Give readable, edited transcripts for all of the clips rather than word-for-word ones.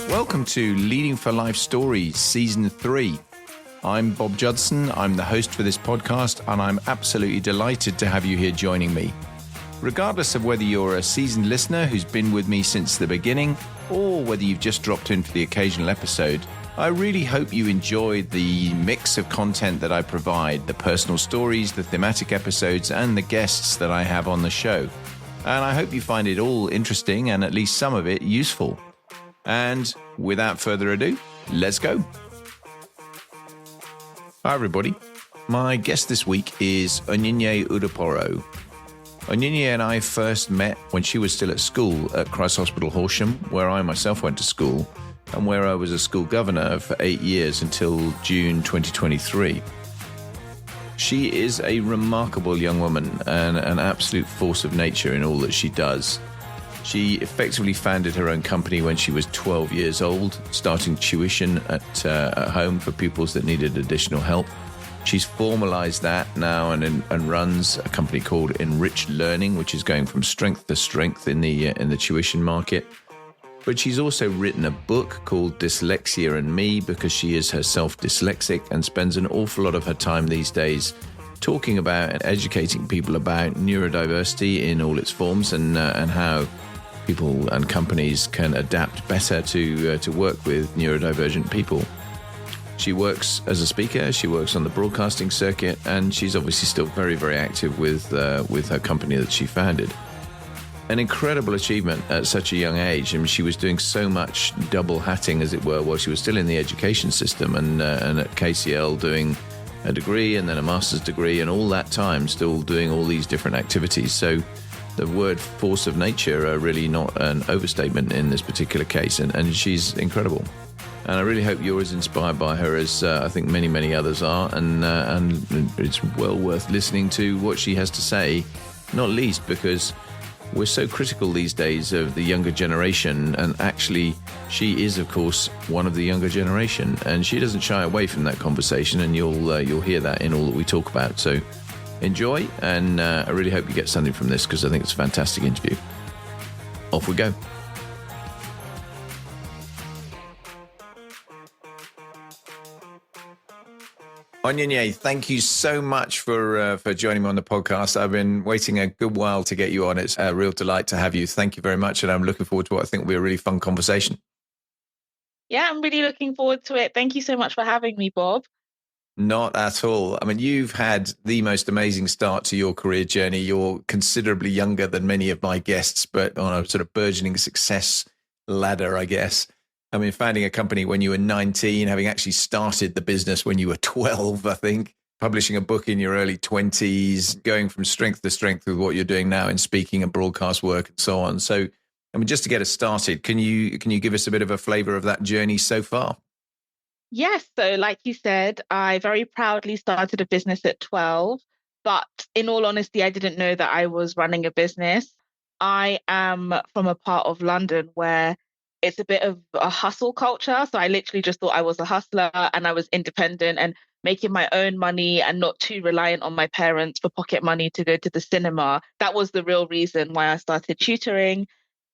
Welcome to Leading for Life Stories, Season 3. I'm Bob Judson, I'm the host for this podcast, and I'm absolutely delighted to have you here joining me. Regardless of whether you're a seasoned listener who's been with me since the beginning, or whether you've just dropped in for the occasional episode, I really hope you enjoyed the mix of content that I provide, the personal stories, the thematic episodes, and the guests that I have on the show. And I hope you find it all interesting and at least some of it useful. And without further ado, let's go. Hi, everybody. My guest this week is Onyinye Udokporo. Onyinye and I first met when she was still at school at Christ Hospital Horsham, where I myself went to school, and where I was a school governor for 8 years until June 2023. She is a remarkable young woman and an absolute force of nature in all that she does. She effectively founded her own company when she was 12 years old, starting tuition at home for pupils that needed additional help. She's formalized that now and runs a company called Enrich Learning, which is going from strength to strength in the tuition market. But she's also written a book called Dyslexia Me because she is herself dyslexic and spends an awful lot of her time these days talking about and educating people about neurodiversity in all its forms and how people and companies can adapt better to work with neurodivergent people. She works as a speaker, she works on the broadcasting circuit, and she's obviously still very, very active with her company that she founded. An incredible achievement at such a young age. I mean, she was doing so much double hatting, as it were, while she was still in the education system and at KCL doing a degree and then a master's degree, and all that time still doing all these different activities. So the word force of nature are really not an overstatement in this particular case, and she's incredible. And I really hope you're as inspired by her as I think many, many others are, and it's well worth listening to what she has to say, not least because we're so critical these days of the younger generation, and actually she is, of course, one of the younger generation, and she doesn't shy away from that conversation, and you'll hear that in all that we talk about. So enjoy, and I really hope you get something from this because I think it's a fantastic interview. Off we go. Onyinye, thank you so much for joining me on the podcast. I've been waiting a good while to get you on. It's a real delight to have you. Thank you very much, and I'm looking forward to what I think will be a really fun conversation. Yeah, I'm really looking forward to it. Thank you so much for having me, Bob. Not at all. I mean, you've had the most amazing start to your career journey. You're considerably younger than many of my guests, but on a sort of burgeoning success ladder, I guess. I mean, founding a company when you were 19, having actually started the business when you were 12, I think, publishing a book in your early 20s, going from strength to strength with what you're doing now in speaking and broadcast work and so on. So, I mean, just to get us started, can you give us a bit of a flavor of that journey so far? Yes. So like you said, I very proudly started a business at 12, but in all honesty, I didn't know that I was running a business. I am from a part of London where it's a bit of a hustle culture. So I literally just thought I was a hustler and I was independent and making my own money and not too reliant on my parents for pocket money to go to the cinema. That was the real reason why I started tutoring.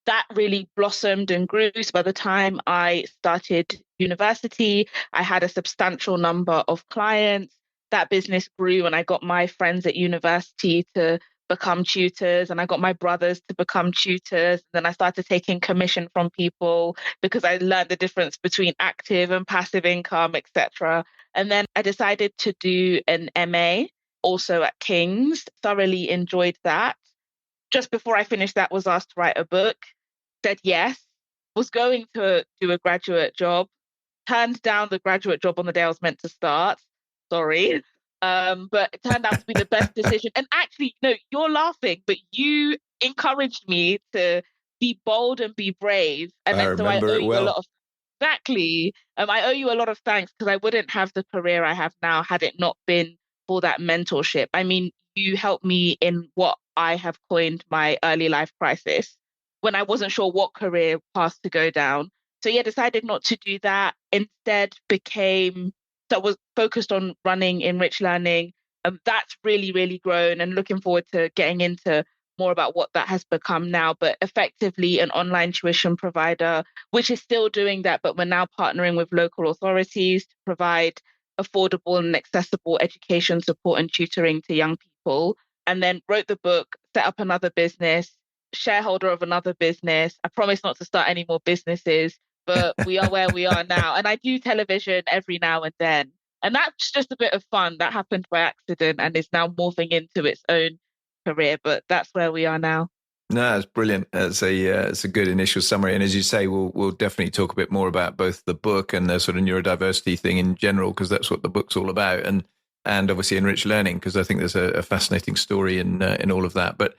That really blossomed and grew. So by the time I started university, I had a substantial number of clients. That business grew and I got my friends at university to become tutors, and I got my brothers to become tutors. Then I started taking commission from people because I learned the difference between active and passive income, etc. And then I decided to do an MA also at King's. Thoroughly enjoyed that. Just before I finished that, was asked to write a book, said yes, was going to do a graduate job, turned down the graduate job on the day I was meant to start. Sorry. But it turned out to be the best decision. And actually, no, you're laughing, but you encouraged me to be bold and be brave. And I then so I remember owe it you well. a lot of exactly. I owe you a lot of thanks because I wouldn't have the career I have now had it not been for that mentorship. I mean, you helped me in what I have coined my early life crisis when I wasn't sure what career path to go down. So yeah, decided not to do that. Instead was focused on running Enrich Learning, That's really, really grown, and looking forward to getting into more about what that has become now. But effectively an online tuition provider, which is still doing that, but we're now partnering with local authorities to provide affordable and accessible education support and tutoring to young people. And then wrote the book, set up another business, shareholder of another business. I promise not to start any more businesses, but we are where we are now. And I do television every now and then. And that's just a bit of fun that happened by accident and is now morphing into its own career. But that's where we are now. No, it's brilliant. It's a good initial summary, and as you say, we'll definitely talk a bit more about both the book and the sort of neurodiversity thing in general, because that's what the book's all about, and obviously Enrich Learning, because I think there's a fascinating story in all of that. But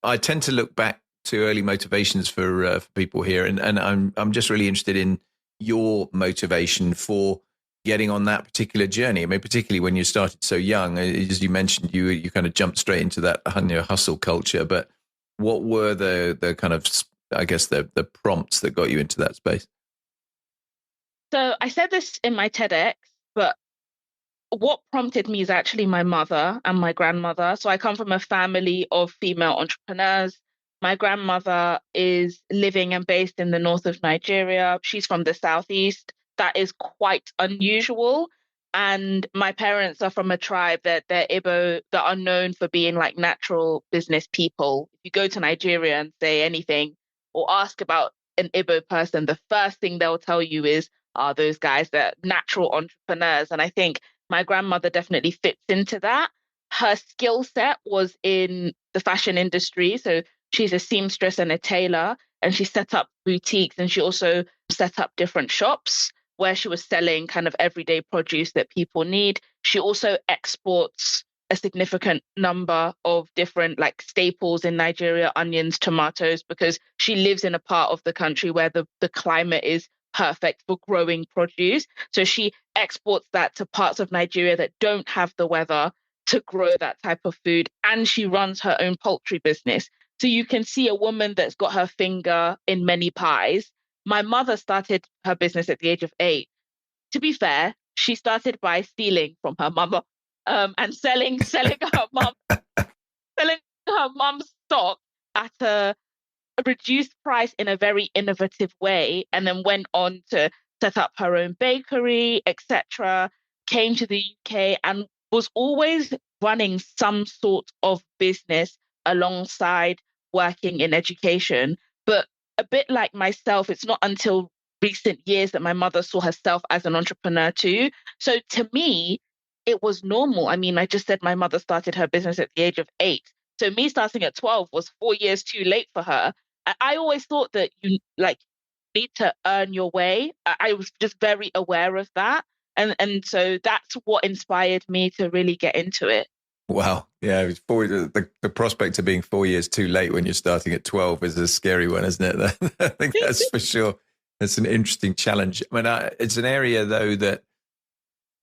I tend to look back to early motivations for people here, and I'm just really interested in your motivation for getting on that particular journey. I mean, particularly when you started so young, as you mentioned, you kind of jumped straight into that hustle culture, but what were the kind of, I guess, the prompts that got you into that space? So I said this in my TEDx, but what prompted me is actually my mother and my grandmother. So I come from a family of female entrepreneurs. My grandmother is living and based in the north of Nigeria. She's from the southeast. That is quite unusual. And my parents are from a tribe that they're Igbo, that are known for being like natural business people. If you go to Nigeria and say anything or ask about an Igbo person, the first thing they'll tell you is, are those guys that are natural entrepreneurs? And I think my grandmother definitely fits into that. Her skill set was in the fashion industry. So she's a seamstress and a tailor, and she set up boutiques, and she also set up different shops where she was selling kind of everyday produce that people need. She also exports a significant number of different like staples in Nigeria, onions, tomatoes, because she lives in a part of the country where the climate is perfect for growing produce. So she exports that to parts of Nigeria that don't have the weather to grow that type of food. And she runs her own poultry business. So you can see a woman that's got her finger in many pies. My mother started her business at the age of 8. To be fair, she started by stealing from her mother, and selling her mom's stock at a reduced price in a very innovative way, and then went on to set up her own bakery, etc. Came to the UK and was always running some sort of business alongside working in education. But a bit like myself, it's not until recent years that my mother saw herself as an entrepreneur too. So to me, it was normal. I mean, I just said my mother started her business at the age of 8. So me starting at 12 was 4 years too late for her. I always thought that you like need to earn your way. I was just very aware of that. And so that's what inspired me to really get into it. Wow. Yeah. The prospect of being 4 years too late when you're starting at 12 is a scary one, isn't it? I think that's for sure. It's an interesting challenge. I mean, it's an area, though, that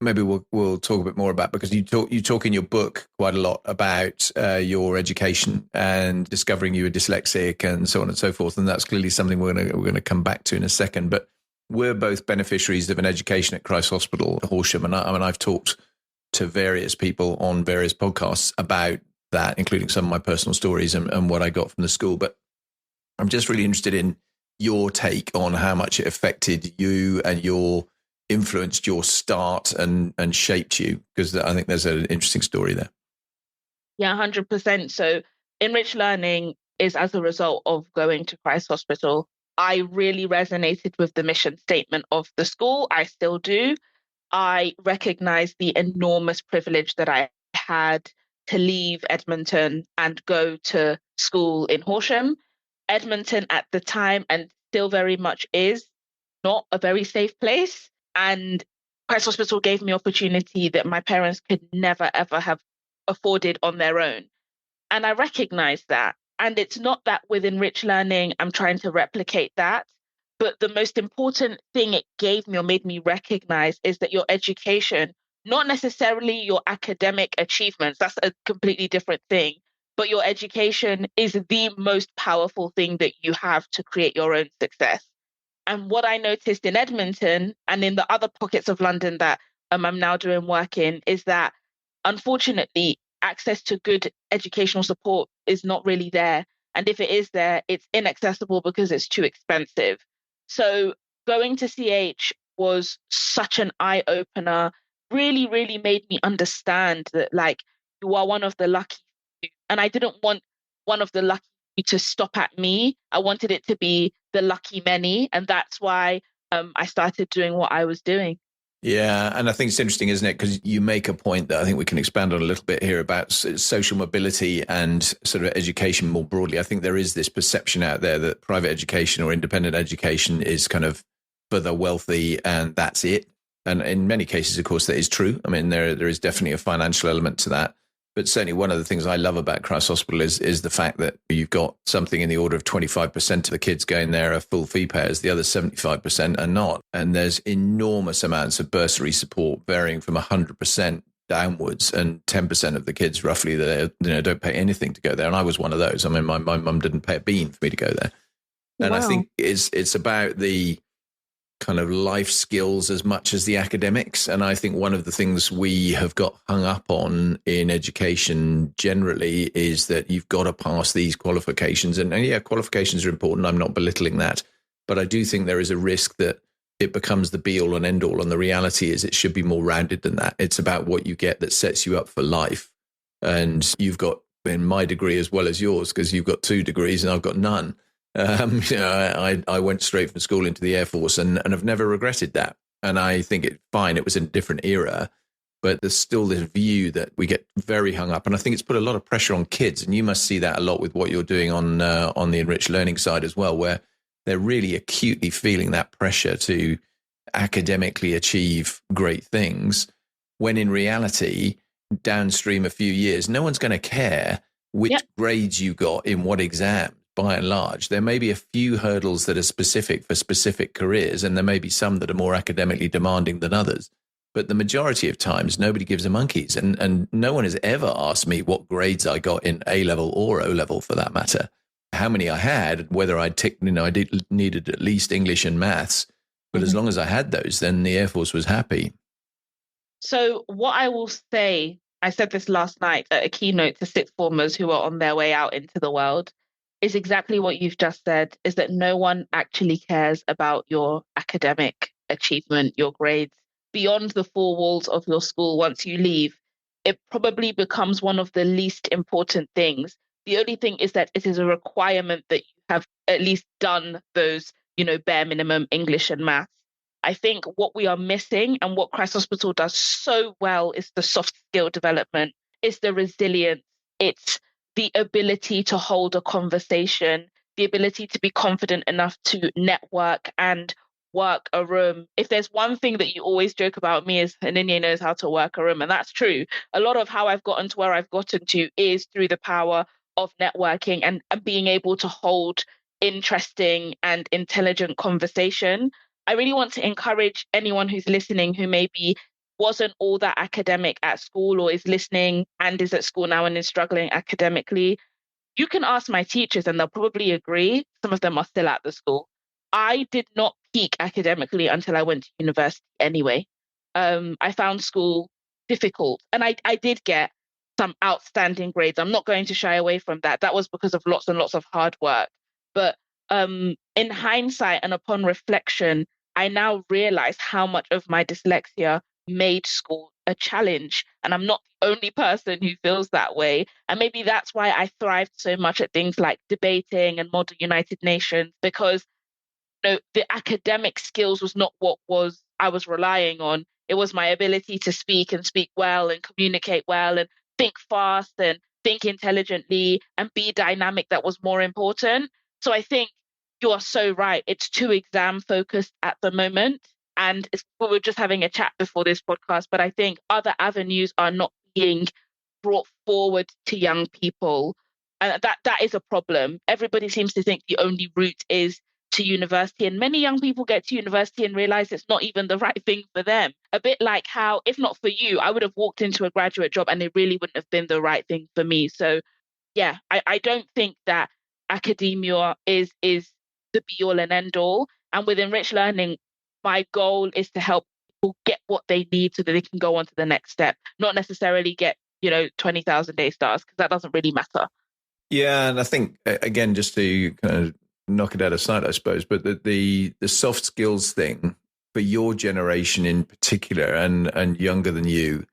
maybe we'll talk a bit more about, because you talk in your book quite a lot about your education and discovering you were dyslexic and so on and so forth. And that's clearly something we're going to come back to in a second. But we're both beneficiaries of an education at Christ Hospital, Horsham. And I've talked to various people on various podcasts about that, including some of my personal stories and what I got from the school. But I'm just really interested in your take on how much it affected you and influenced your start and shaped you, because I think there's an interesting story there. Yeah, 100%. So Enrich Learning is as a result of going to Christ Hospital. I really resonated with the mission statement of the school. I still do. I recognize the enormous privilege that I had to leave Edmonton and go to school in Horsham. Edmonton at the time, and still very much is, not a very safe place. And Christ Hospital gave me opportunity that my parents could never, ever have afforded on their own. And I recognize that. And it's not that with Enrich Learning, I'm trying to replicate that. But the most important thing it gave me or made me recognize is that your education, not necessarily your academic achievements, that's a completely different thing, but your education is the most powerful thing that you have to create your own success. And what I noticed in Edmonton and in the other pockets of London that I'm now doing work in is that unfortunately, access to good educational support is not really there. And if it is there, it's inaccessible because it's too expensive. So going to CH was such an eye opener, really, really made me understand that, like, you are one of the lucky few. And I didn't want one of the lucky few to stop at me. I wanted it to be the lucky many. And that's why I started doing what I was doing. Yeah, and I think it's interesting, isn't it? Because you make a point that I think we can expand on a little bit here about social mobility and sort of education more broadly. I think there is this perception out there that private education or independent education is kind of for the wealthy and that's it. And in many cases, of course, that is true. I mean, there is definitely a financial element to that. But certainly one of the things I love about Christ Hospital is the fact that you've got something in the order of 25% of the kids going there are full fee payers. The other 75% are not. And there's enormous amounts of bursary support varying from 100% downwards, and 10% of the kids roughly that don't pay anything to go there. And I was one of those. I mean, my mum didn't pay a bean for me to go there. And wow. I think it's about the kind of life skills as much as the academics. And I think one of the things we have got hung up on in education generally is that you've got to pass these qualifications. And yeah, qualifications are important. I'm not belittling that. But I do think there is a risk that it becomes the be all and end all. And the reality is it should be more rounded than that. It's about what you get that sets you up for life. And you've got, in my degree as well as yours, because you've got 2 degrees and I've got none. I went straight from school into the Air Force and have never regretted that. And I think it's fine. It was in a different era, but there's still this view that we get very hung up. And I think it's put a lot of pressure on kids. And you must see that a lot with what you're doing on the Enrich Learning side as well, where they're really acutely feeling that pressure to academically achieve great things, when in reality, downstream a few years, no one's going to care which grades you got in what exam. By and large, there may be a few hurdles that are specific for specific careers, and there may be some that are more academically demanding than others. But the majority of times, nobody gives a monkeys. And no one has ever asked me what grades I got in A-level or O-level for that matter, how many I had, whether I needed at least English and maths. But as long as I had those, then the Air Force was happy. So what I will say, I said this last night at a keynote to sixth formers who are on their way out into the world, is exactly what you've just said, is that no one actually cares about your academic achievement, your grades. Beyond the 4 walls of your school, once you leave, it probably becomes one of the least important things. The only thing is that it is a requirement that you have at least done those, bare minimum English and maths. I think what we are missing and what Christ Hospital does so well is the soft skill development, it's the resilience, it's the ability to hold a conversation, the ability to be confident enough to network and work a room. If there's one thing that you always joke about me is Onyinye knows how to work a room, and that's true. A lot of how I've gotten to where I've gotten to is through the power of networking and being able to hold interesting and intelligent conversation. I really want to encourage anyone who's listening who maybe wasn't all that academic at school or is listening and is at school now and is struggling academically. You can ask my teachers and they'll probably agree. Some of them are still at the school. I did not peak academically until I went to university anyway. I found school difficult and I did get some outstanding grades. I'm not going to shy away from that. That was because of lots and lots of hard work. But in hindsight and upon reflection, I now realize how much of my dyslexia made school a challenge. And I'm not the only person who feels that way. And maybe that's why I thrived so much at things like debating and Model United Nations, because the academic skills was not what I was relying on. It was my ability to speak and speak well and communicate well and think fast and think intelligently and be dynamic that was more important. So I think you are so right. It's too exam focused at the moment. And we were just having a chat before this podcast, but I think other avenues are not being brought forward to young people. And that is a problem. Everybody seems to think the only route is to university. And many young people get to university and realize it's not even the right thing for them. A bit like how, if not for you, I would have walked into a graduate job and it really wouldn't have been the right thing for me. So yeah, I don't think that academia is the be all and end all. And with Enrich Learning, my goal is to help people get what they need so that they can go on to the next step, not necessarily get, 20,000 A stars, because that doesn't really matter. Yeah, and I think again, just to kind of knock it out of sight, I suppose, but the soft skills thing for your generation in particular, and younger than you,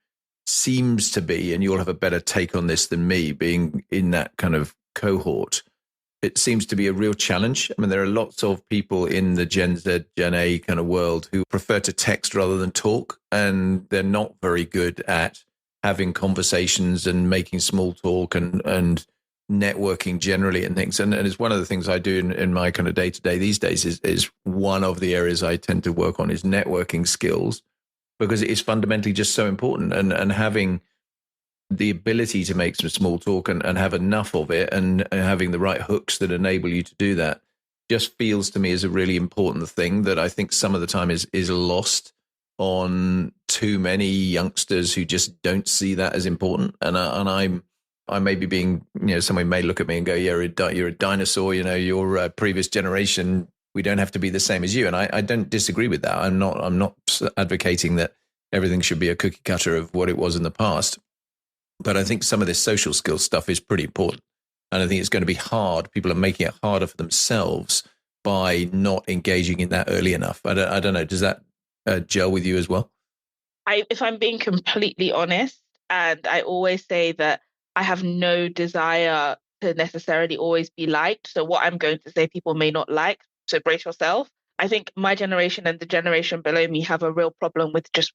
seems to be, and you'll have a better take on this than me, being in that kind of cohort. It seems to be a real challenge. I mean, there are lots of people in the Gen Z, Gen A kind of world who prefer to text rather than talk, and they're not very good at having conversations and making small talk and networking generally and things. And it's one of the things I do in my kind of day to day these days is one of the areas I tend to work on is networking skills, because it is fundamentally just so important. And having the ability to make some small talk and have enough of it and having the right hooks that enable you to do that just feels to me as a really important thing that I think some of the time is lost on too many youngsters who just don't see that as important. And I may be being, someone may look at me and go, yeah, you're a dinosaur, your previous generation, we don't have to be the same as you. And I don't disagree with that. I'm not advocating that everything should be a cookie cutter of what it was in the past. But I think some of this social skills stuff is pretty important. And I think it's going to be hard. People are making it harder for themselves by not engaging in that early enough. I don't know. Does that gel with you as well? If I'm being completely honest, and I always say that I have no desire to necessarily always be liked. So what I'm going to say, people may not like. So brace yourself. I think my generation and the generation below me have a real problem with just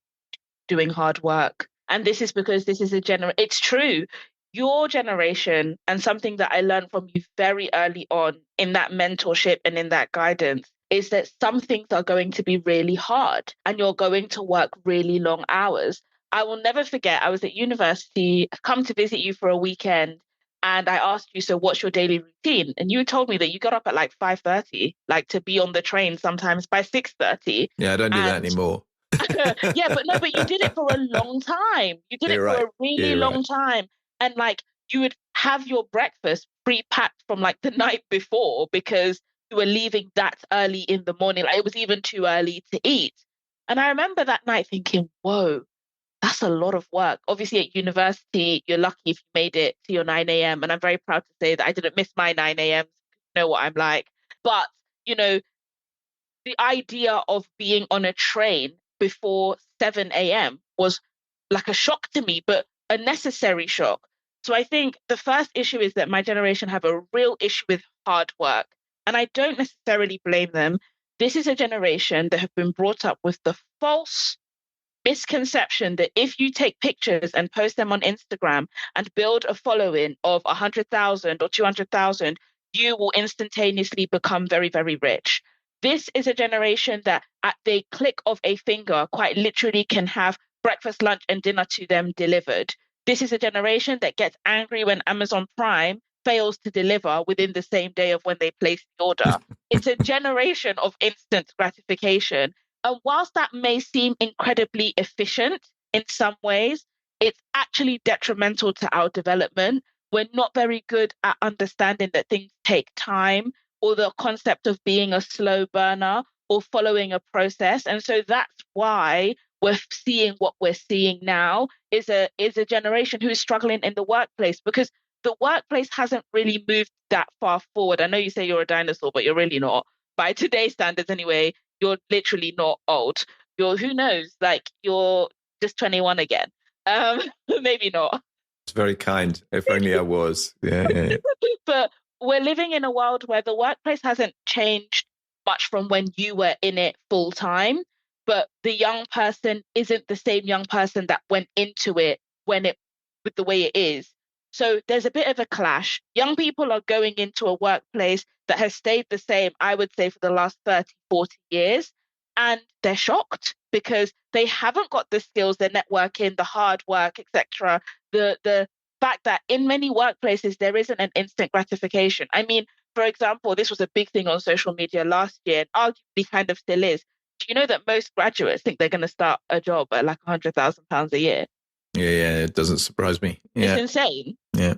doing hard work. And this is because this is it's true. Your generation, and something that I learned from you very early on in that mentorship and in that guidance, is that some things are going to be really hard and you're going to work really long hours. I will never forget, I was at university, come to visit you for a weekend, and I asked you, so what's your daily routine? And you told me that you got up at like 5:30, like to be on the train sometimes by 6:30. Yeah, I don't do that anymore. Yeah, but you did it for a long time. You did You're it for right. a really long time. And like you would have your breakfast pre-packed from like the night before because you were leaving that early in the morning. Like it was even too early to eat. And I remember that night thinking, whoa, that's a lot of work. Obviously at university, you're lucky if you made it to your 9 a.m. And I'm very proud to say that I didn't miss my 9 a.m. You know what I'm like. But, the idea of being on a train before 7 a.m. was like a shock to me, but a necessary shock. So I think the first issue is that my generation have a real issue with hard work. And I don't necessarily blame them. This is a generation that have been brought up with the false misconception that if you take pictures and post them on Instagram and build a following of 100,000 or 200,000, you will instantaneously become very, very rich. This is a generation that at the click of a finger quite literally can have breakfast, lunch, and dinner to them delivered. This is a generation that gets angry when Amazon Prime fails to deliver within the same day of when they place the order. It's a generation of instant gratification. And whilst that may seem incredibly efficient in some ways, it's actually detrimental to our development. We're not very good at understanding that things take time, or the concept of being a slow burner or following a process. And so that's why we're seeing what we're seeing now is a generation who is struggling in the workplace, because the workplace hasn't really moved that far forward. I know you say you're a dinosaur, but you're really not. By today's standards anyway, you're literally not old. Who knows, like you're just 21 again. Maybe not. It's very kind. If only I was. Yeah. But we're living in a world where the workplace hasn't changed much from when you were in it full time, but the young person isn't the same young person that went into it with the way it is. So there's a bit of a clash. Young people are going into a workplace that has stayed the same, I would say, for the last 30, 40 years. And they're shocked because they haven't got the skills, the networking, the hard work, etc. The fact that in many workplaces, there isn't an instant gratification. I mean, for example, this was a big thing on social media last year, and arguably kind of still is. Do you know that most graduates think they're going to start a job at like £100,000 a year? Yeah, it doesn't surprise me. Yeah. It's insane. Yeah.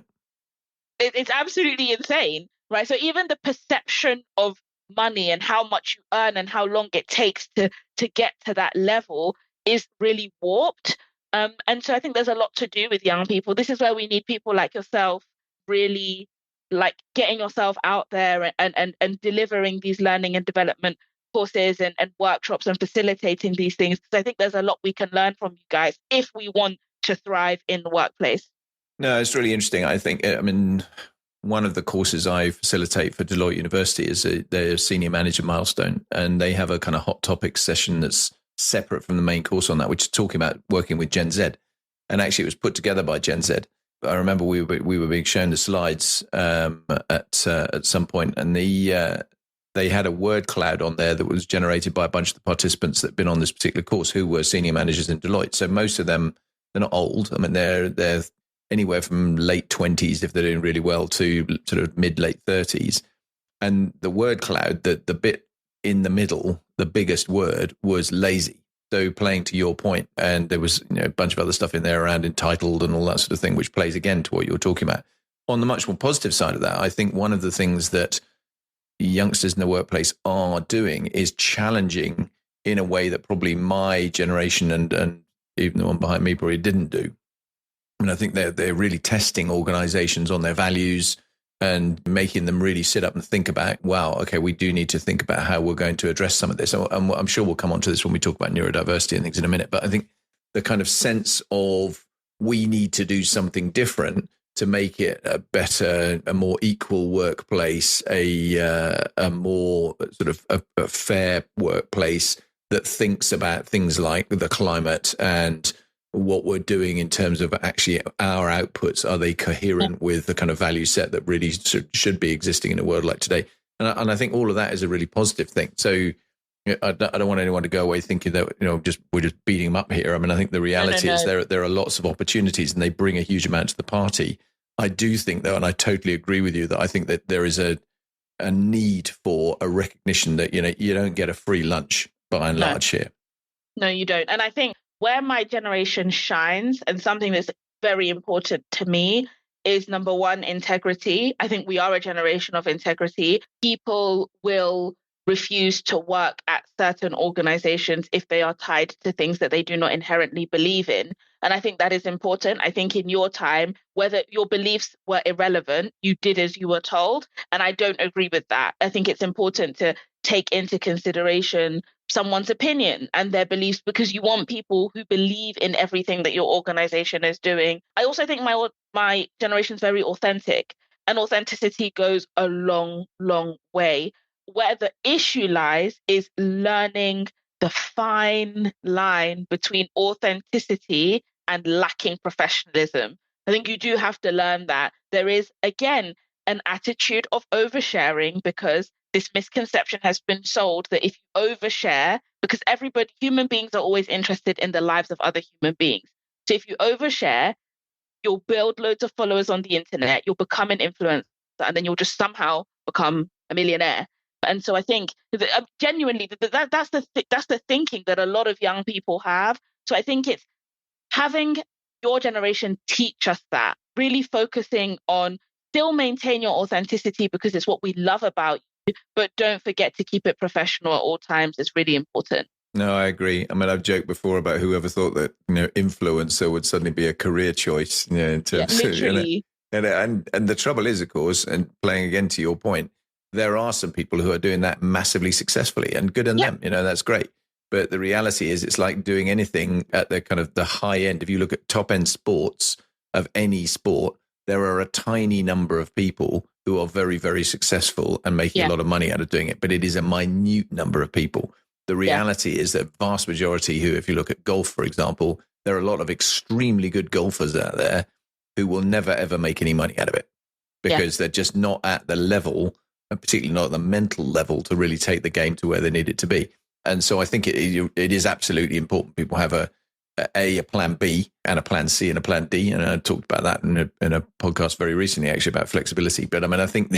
It's absolutely insane, right? So even the perception of money and how much you earn and how long it takes to get to that level is really warped. And so I think there's a lot to do with young people. This is where we need people like yourself really like getting yourself out there and delivering these learning and development courses and workshops and facilitating these things. Because I think there's a lot we can learn from you guys if we want to thrive in the workplace. No, it's really interesting. I think, I mean, one of the courses I facilitate for Deloitte University is their senior manager milestone, and they have a kind of hot topic session that's separate from the main course on that, which is talking about working with Gen Z. And actually, it was put together by Gen Z. I remember we were being shown the slides at some point, and they had a word cloud on there that was generated by a bunch of the participants that had been on this particular course who were senior managers in Deloitte. So most of them, they're not old. I mean, they're anywhere from late 20s if they're doing really well to sort of mid-late 30s. And the word cloud, the bit in the middle, the biggest word was lazy. So playing to your point, and there was a bunch of other stuff in there around entitled and all that sort of thing, which plays again to what you were talking about. On the much more positive side of that, I think one of the things that youngsters in the workplace are doing is challenging in a way that probably my generation and even the one behind me probably didn't do. And I think they're really testing organizations on their values and making them really sit up and think about, wow, okay, we do need to think about how we're going to address some of this. And I'm sure we'll come on to this when we talk about neurodiversity and things in a minute. But I think the kind of sense of we need to do something different to make it a better, a more equal workplace, a more sort of a fair workplace that thinks about things like the climate and what we're doing in terms of actually our outputs. Are they coherent with the kind of value set that really should be existing in a world like today? And I think all of that is a really positive thing. So I don't want anyone to go away thinking that, we're just beating them up here. I mean, I think the reality is there are lots of opportunities and they bring a huge amount to the party. I do think, though, and I totally agree with you, that I think that there is a need for a recognition that, you don't get a free lunch by and large here. No, you don't. And I think where my generation shines, and something that's very important to me, is number one, integrity. I think we are a generation of integrity. People will refuse to work at certain organizations if they are tied to things that they do not inherently believe in. And I think that is important. I think in your time, whether your beliefs were irrelevant, you did as you were told. And I don't agree with that. I think it's important to take into consideration someone's opinion and their beliefs, because you want people who believe in everything that your organization is doing. I also think my generation is very authentic, and authenticity goes a long, long way. Where the issue lies is learning the fine line between authenticity and lacking professionalism. I think you do have to learn that. There is, again, an attitude of oversharing, because this misconception has been sold that if you overshare, because human beings are always interested in the lives of other human beings. So if you overshare, you'll build loads of followers on the internet, you'll become an influencer, and then you'll just somehow become a millionaire. And so I think genuinely that's the thinking that a lot of young people have. So I think it's having your generation teach us that, really focusing on still maintain your authenticity because it's what we love about you, but don't forget to keep it professional at all times. It's really important. No, I agree. I mean, I've joked before about whoever thought that, influencer would suddenly be a career choice, in terms literally. And the trouble is, of course, and playing again to your point, there are some people who are doing that massively successfully, and good on them. That's great. But the reality is, it's like doing anything at the kind of the high end. If you look at top end sports of any sport, there are a tiny number of people who are very, very successful and making a lot of money out of doing it. But it is a minute number of people. The reality is that vast majority who, if you look at golf, for example, there are a lot of extremely good golfers out there who will never, ever make any money out of it because they're just not at the level, and particularly not at the mental level, to really take the game to where they need it to be. And so I think it is absolutely important people have a plan B and a plan C and a plan D. And I talked about that in a podcast very recently, actually, about flexibility. But I mean, I think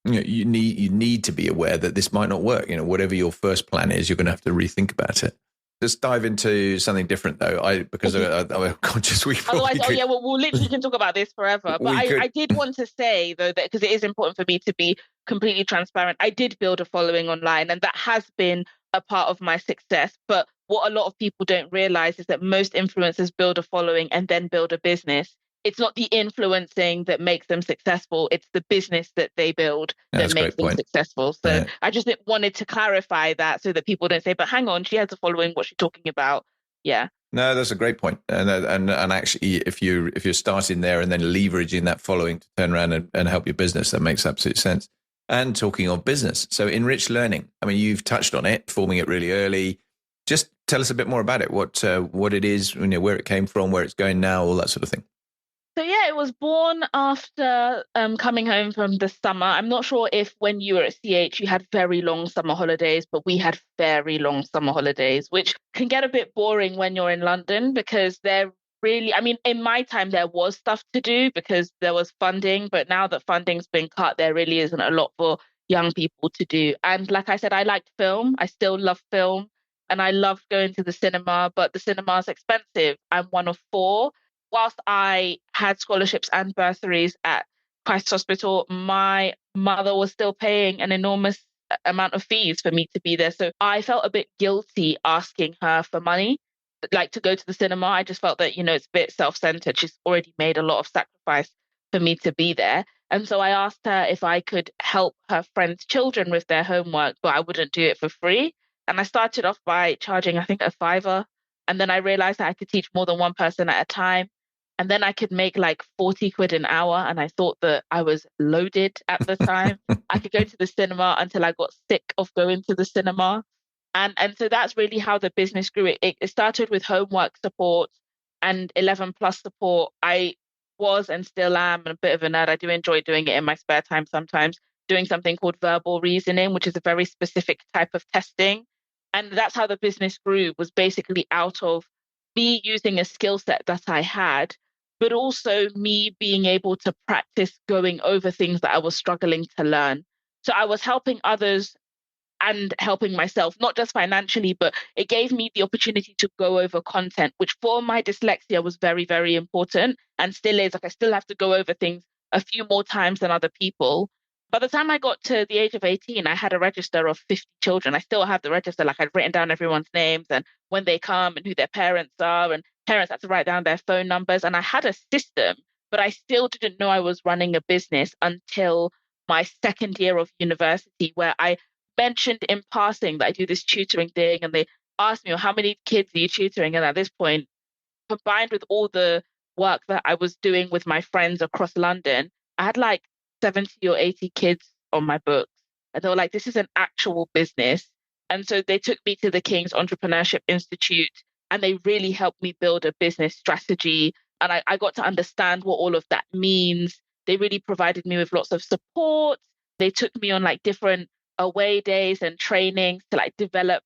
you need to be aware that this might not work. Whatever your first plan is, you're going to have to rethink about it. Let's dive into something different, though. Because I'm conscious we otherwise, we'll literally can talk about this forever. But I did want to say, though, that because it is important for me to be completely transparent, I did build a following online, and that has been a part of my success. But what a lot of people don't realize is that most influencers build a following and then build a business. It's not the influencing that makes them successful. It's the business that they build that That's a makes great them point. successful. So I just wanted to clarify that so that people don't say, but hang on, she has a following. What's she talking about? Yeah. No, that's a great point. And actually, if you're starting there and then leveraging that following to turn around and help your business, that makes absolute sense. And talking of business, so Enrich Learning. I mean, you've touched on it, forming it really early. Just tell us a bit more about it. What it is, where it came from, where it's going now, all that sort of thing. So yeah, it was born after coming home from the summer. I'm not sure if when you were at CH you had very long summer holidays, but we had very long summer holidays, which can get a bit boring when you're in London because they're really, I mean, in my time there was stuff to do because there was funding, but now that funding's been cut, there really isn't a lot for young people to do. And like I said, I liked film. I still love film and I loved going to the cinema, but the cinema's expensive. I'm one of four. Whilst I had scholarships and bursaries at Christ Hospital, my mother was still paying an enormous amount of fees for me to be there. So I felt a bit guilty asking her for money, like to go to the cinema. I just felt that, it's a bit self-centered. She's already made a lot of sacrifice for me to be there. And so I asked her if I could help her friends' children with their homework, but I wouldn't do it for free. And I started off by charging, I think, a fiver. And then I realized that I could teach more than one person at a time. And then I could make like 40 quid an hour. And I thought that I was loaded at the time. I could go to the cinema until I got sick of going to the cinema. And so that's really how the business grew. It started with homework support and 11 plus support. I was and still am a bit of a nerd. I do enjoy doing it in my spare time sometimes, doing something called verbal reasoning, which is a very specific type of testing. And that's how the business grew, was basically out of me using a skill set that I had, but also me being able to practice going over things that I was struggling to learn. So I was helping others and helping myself, not just financially, but it gave me the opportunity to go over content, which for my dyslexia was very, very important and still is. Like I still have to go over things a few more times than other people. By the time I got to the age of 18, I had a register of 50 children. I still have the register, like I'd written down everyone's names and when they come and who their parents are, and parents had to write down their phone numbers. And I had a system, but I still didn't know I was running a business until my second year of university, where I mentioned in passing that I do this tutoring thing, and they asked me, well, how many kids are you tutoring? And at this point, combined with all the work that I was doing with my friends across London, I had like 70 or 80 kids on my books. And they were like, this is an actual business. And so they took me to the King's Entrepreneurship Institute and they really helped me build a business strategy. And I got to understand what all of that means. They really provided me with lots of support. They took me on like different away days and trainings to like develop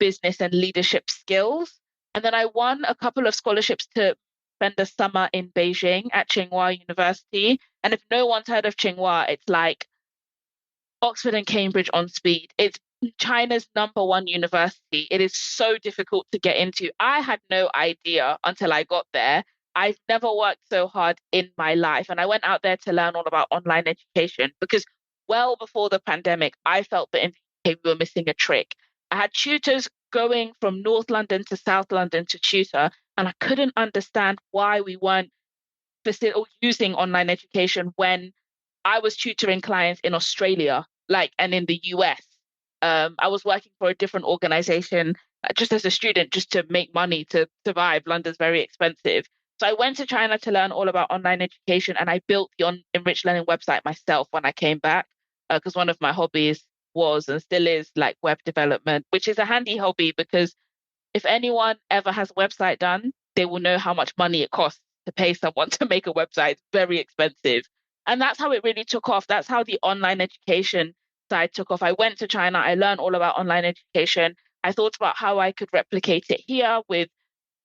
business and leadership skills. And then I won a couple of scholarships to spend the summer in Beijing at Tsinghua University. And if no one's heard of Tsinghua, it's like Oxford and Cambridge on speed. It's China's number one university. It is so difficult to get into. I had no idea until I got there. I've never worked so hard in my life. And I went out there to learn all about online education because well before the pandemic, I felt that in the UK we were missing a trick. I had tutors going from North London to South London to tutor, and I couldn't understand why we weren't using online education when I was tutoring clients in Australia, like, and in the US. I was working for a different organization just as a student, just to make money to survive. London's very expensive. So I went to China to learn all about online education, and I built the Enrich Learning website myself when I came back, because one of my hobbies was and still is like web development, which is a handy hobby because if anyone ever has a website done, they will know how much money it costs to pay someone to make a website. It's very expensive. And that's how it really took off. That's how the online education side took off. I went to China. I learned all about online education. I thought about how I could replicate it here with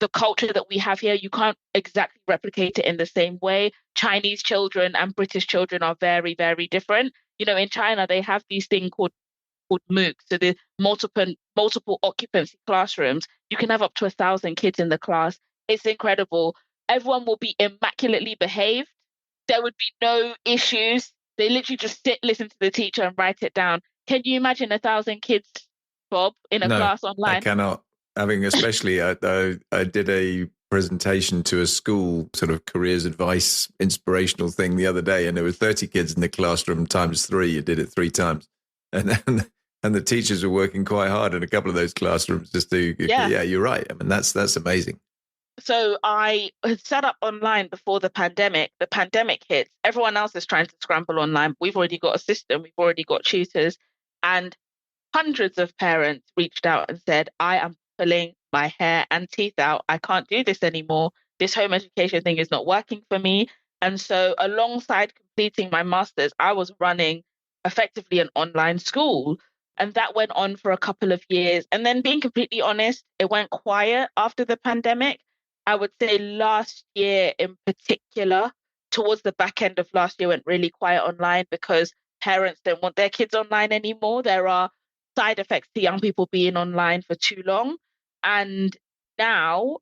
the culture that we have here. You can't exactly replicate it in the same way. Chinese children and British children are very, very different. In China, they have these things called MOOCs. So the multiple occupancy classrooms. You can have up to 1,000 kids in the class. It's incredible. Everyone will be immaculately behaved. There would be no issues. They literally just sit, listen to the teacher and write it down. Can you imagine 1,000 kids, Bob, in a No, class I online? cannot. Having especially, I did a presentation to a school sort of careers advice inspirational thing the other day, and there were 30 kids in the classroom times three. You did it three times, and then, and the teachers were working quite hard in a couple of those classrooms just to. Yeah. Yeah, you're right. I mean, that's amazing. So I had set up online before the pandemic. The pandemic hits. Everyone else is trying to scramble online. We've already got a system. We've already got tutors, and hundreds of parents reached out and said, I am pulling my hair and teeth out. I can't do this anymore. This home education thing is not working for me. And so, alongside completing my master's, I was running effectively an online school. And that went on for a couple of years. And then, being completely honest, it went quiet after the pandemic. I would say last year in particular, towards the back end of last year, went really quiet online because parents don't want their kids online anymore. There are side effects to young people being online for too long. And now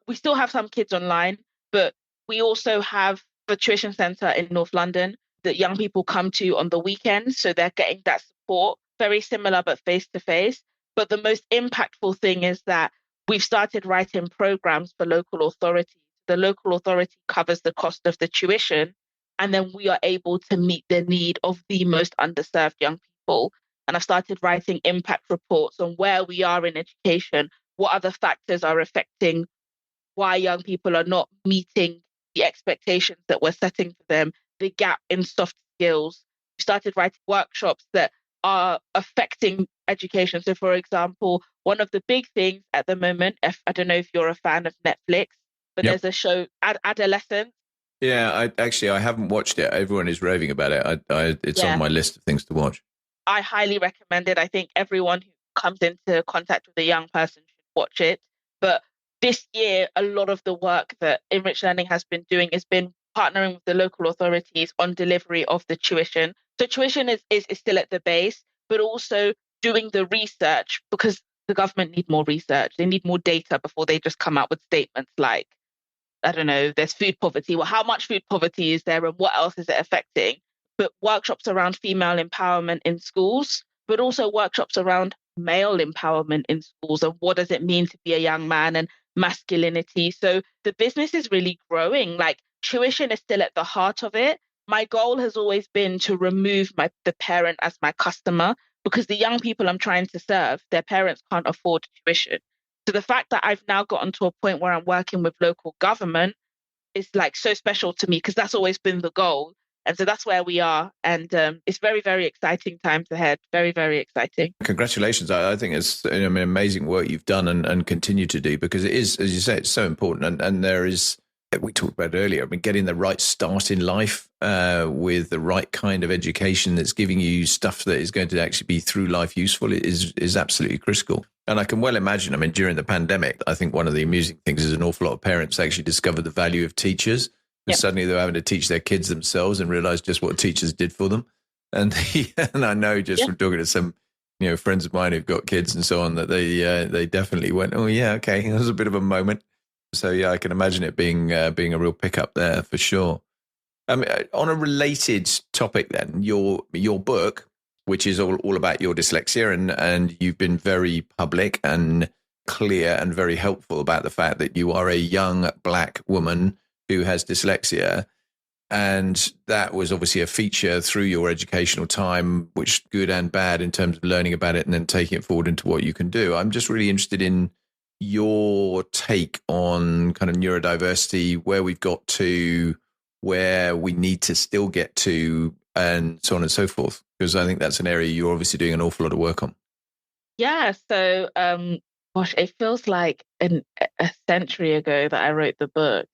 we still have some kids online, but we also have the tuition centre in North London that young people come to on the weekends. So they're getting that support, very similar, but face to face. But the most impactful thing is that we've started writing programs for local authorities. The local authority covers the cost of the tuition, and then we are able to meet the need of the most underserved young people. And I've started writing impact reports on where we are in education, what other factors are affecting why young people are not meeting the expectations that we're setting for them, the gap in soft skills. We started writing workshops that are affecting education. So, for example, one of the big things at the moment, if, I don't know if you're a fan of Netflix, but Yep. there's a show, Adolescence. Yeah, I haven't watched it. Everyone is raving about it. It's on my list of things to watch. I highly recommend it. I think everyone who comes into contact with a young person should watch it. But this year, a lot of the work that Enrich Learning has been doing has been partnering with the local authorities on delivery of the tuition. So tuition is still at the base, but also doing the research, because the government need more research. They need more data before they just come out with statements like, I don't know, there's food poverty. Well, how much food poverty is there and what else is it affecting? But workshops around female empowerment in schools, but also workshops around male empowerment in schools and what does it mean to be a young man and masculinity. So the business is really growing. Like, tuition is still at the heart of it. My goal has always been to remove the parent as my customer, because the young people I'm trying to serve, their parents can't afford tuition. So the fact that I've now gotten to a point where I'm working with local government is like so special to me, because that's always been the goal. And so that's where we are. And it's very, very exciting times ahead. Very, very exciting. Congratulations. I think it's amazing work you've done and continue to do, because it is, as you say, it's so important. And there is, we talked about it earlier, I mean, getting the right start in life with the right kind of education that's giving you stuff that is going to actually be through life useful is absolutely critical. And I can well imagine, I mean, during the pandemic, I think one of the amusing things is an awful lot of parents actually discovered the value of teachers. And suddenly they're having to teach their kids themselves and realize just what teachers did for them. And and I know just from talking to some, friends of mine who've got kids and so on, that they definitely went, oh yeah, okay, it was a bit of a moment. So yeah, I can imagine it being a real pickup there for sure. On a related topic, then your book, which is all about your dyslexia, and you've been very public and clear and very helpful about the fact that you are a young Black woman who has dyslexia. And that was obviously a feature through your educational time, which good and bad in terms of learning about it and then taking it forward into what you can do. I'm just really interested in your take on kind of neurodiversity, where we've got to, where we need to still get to, and so on and so forth, because I think that's an area you're obviously doing an awful lot of work on. Yeah. So, gosh, it feels like a century ago that I wrote the book.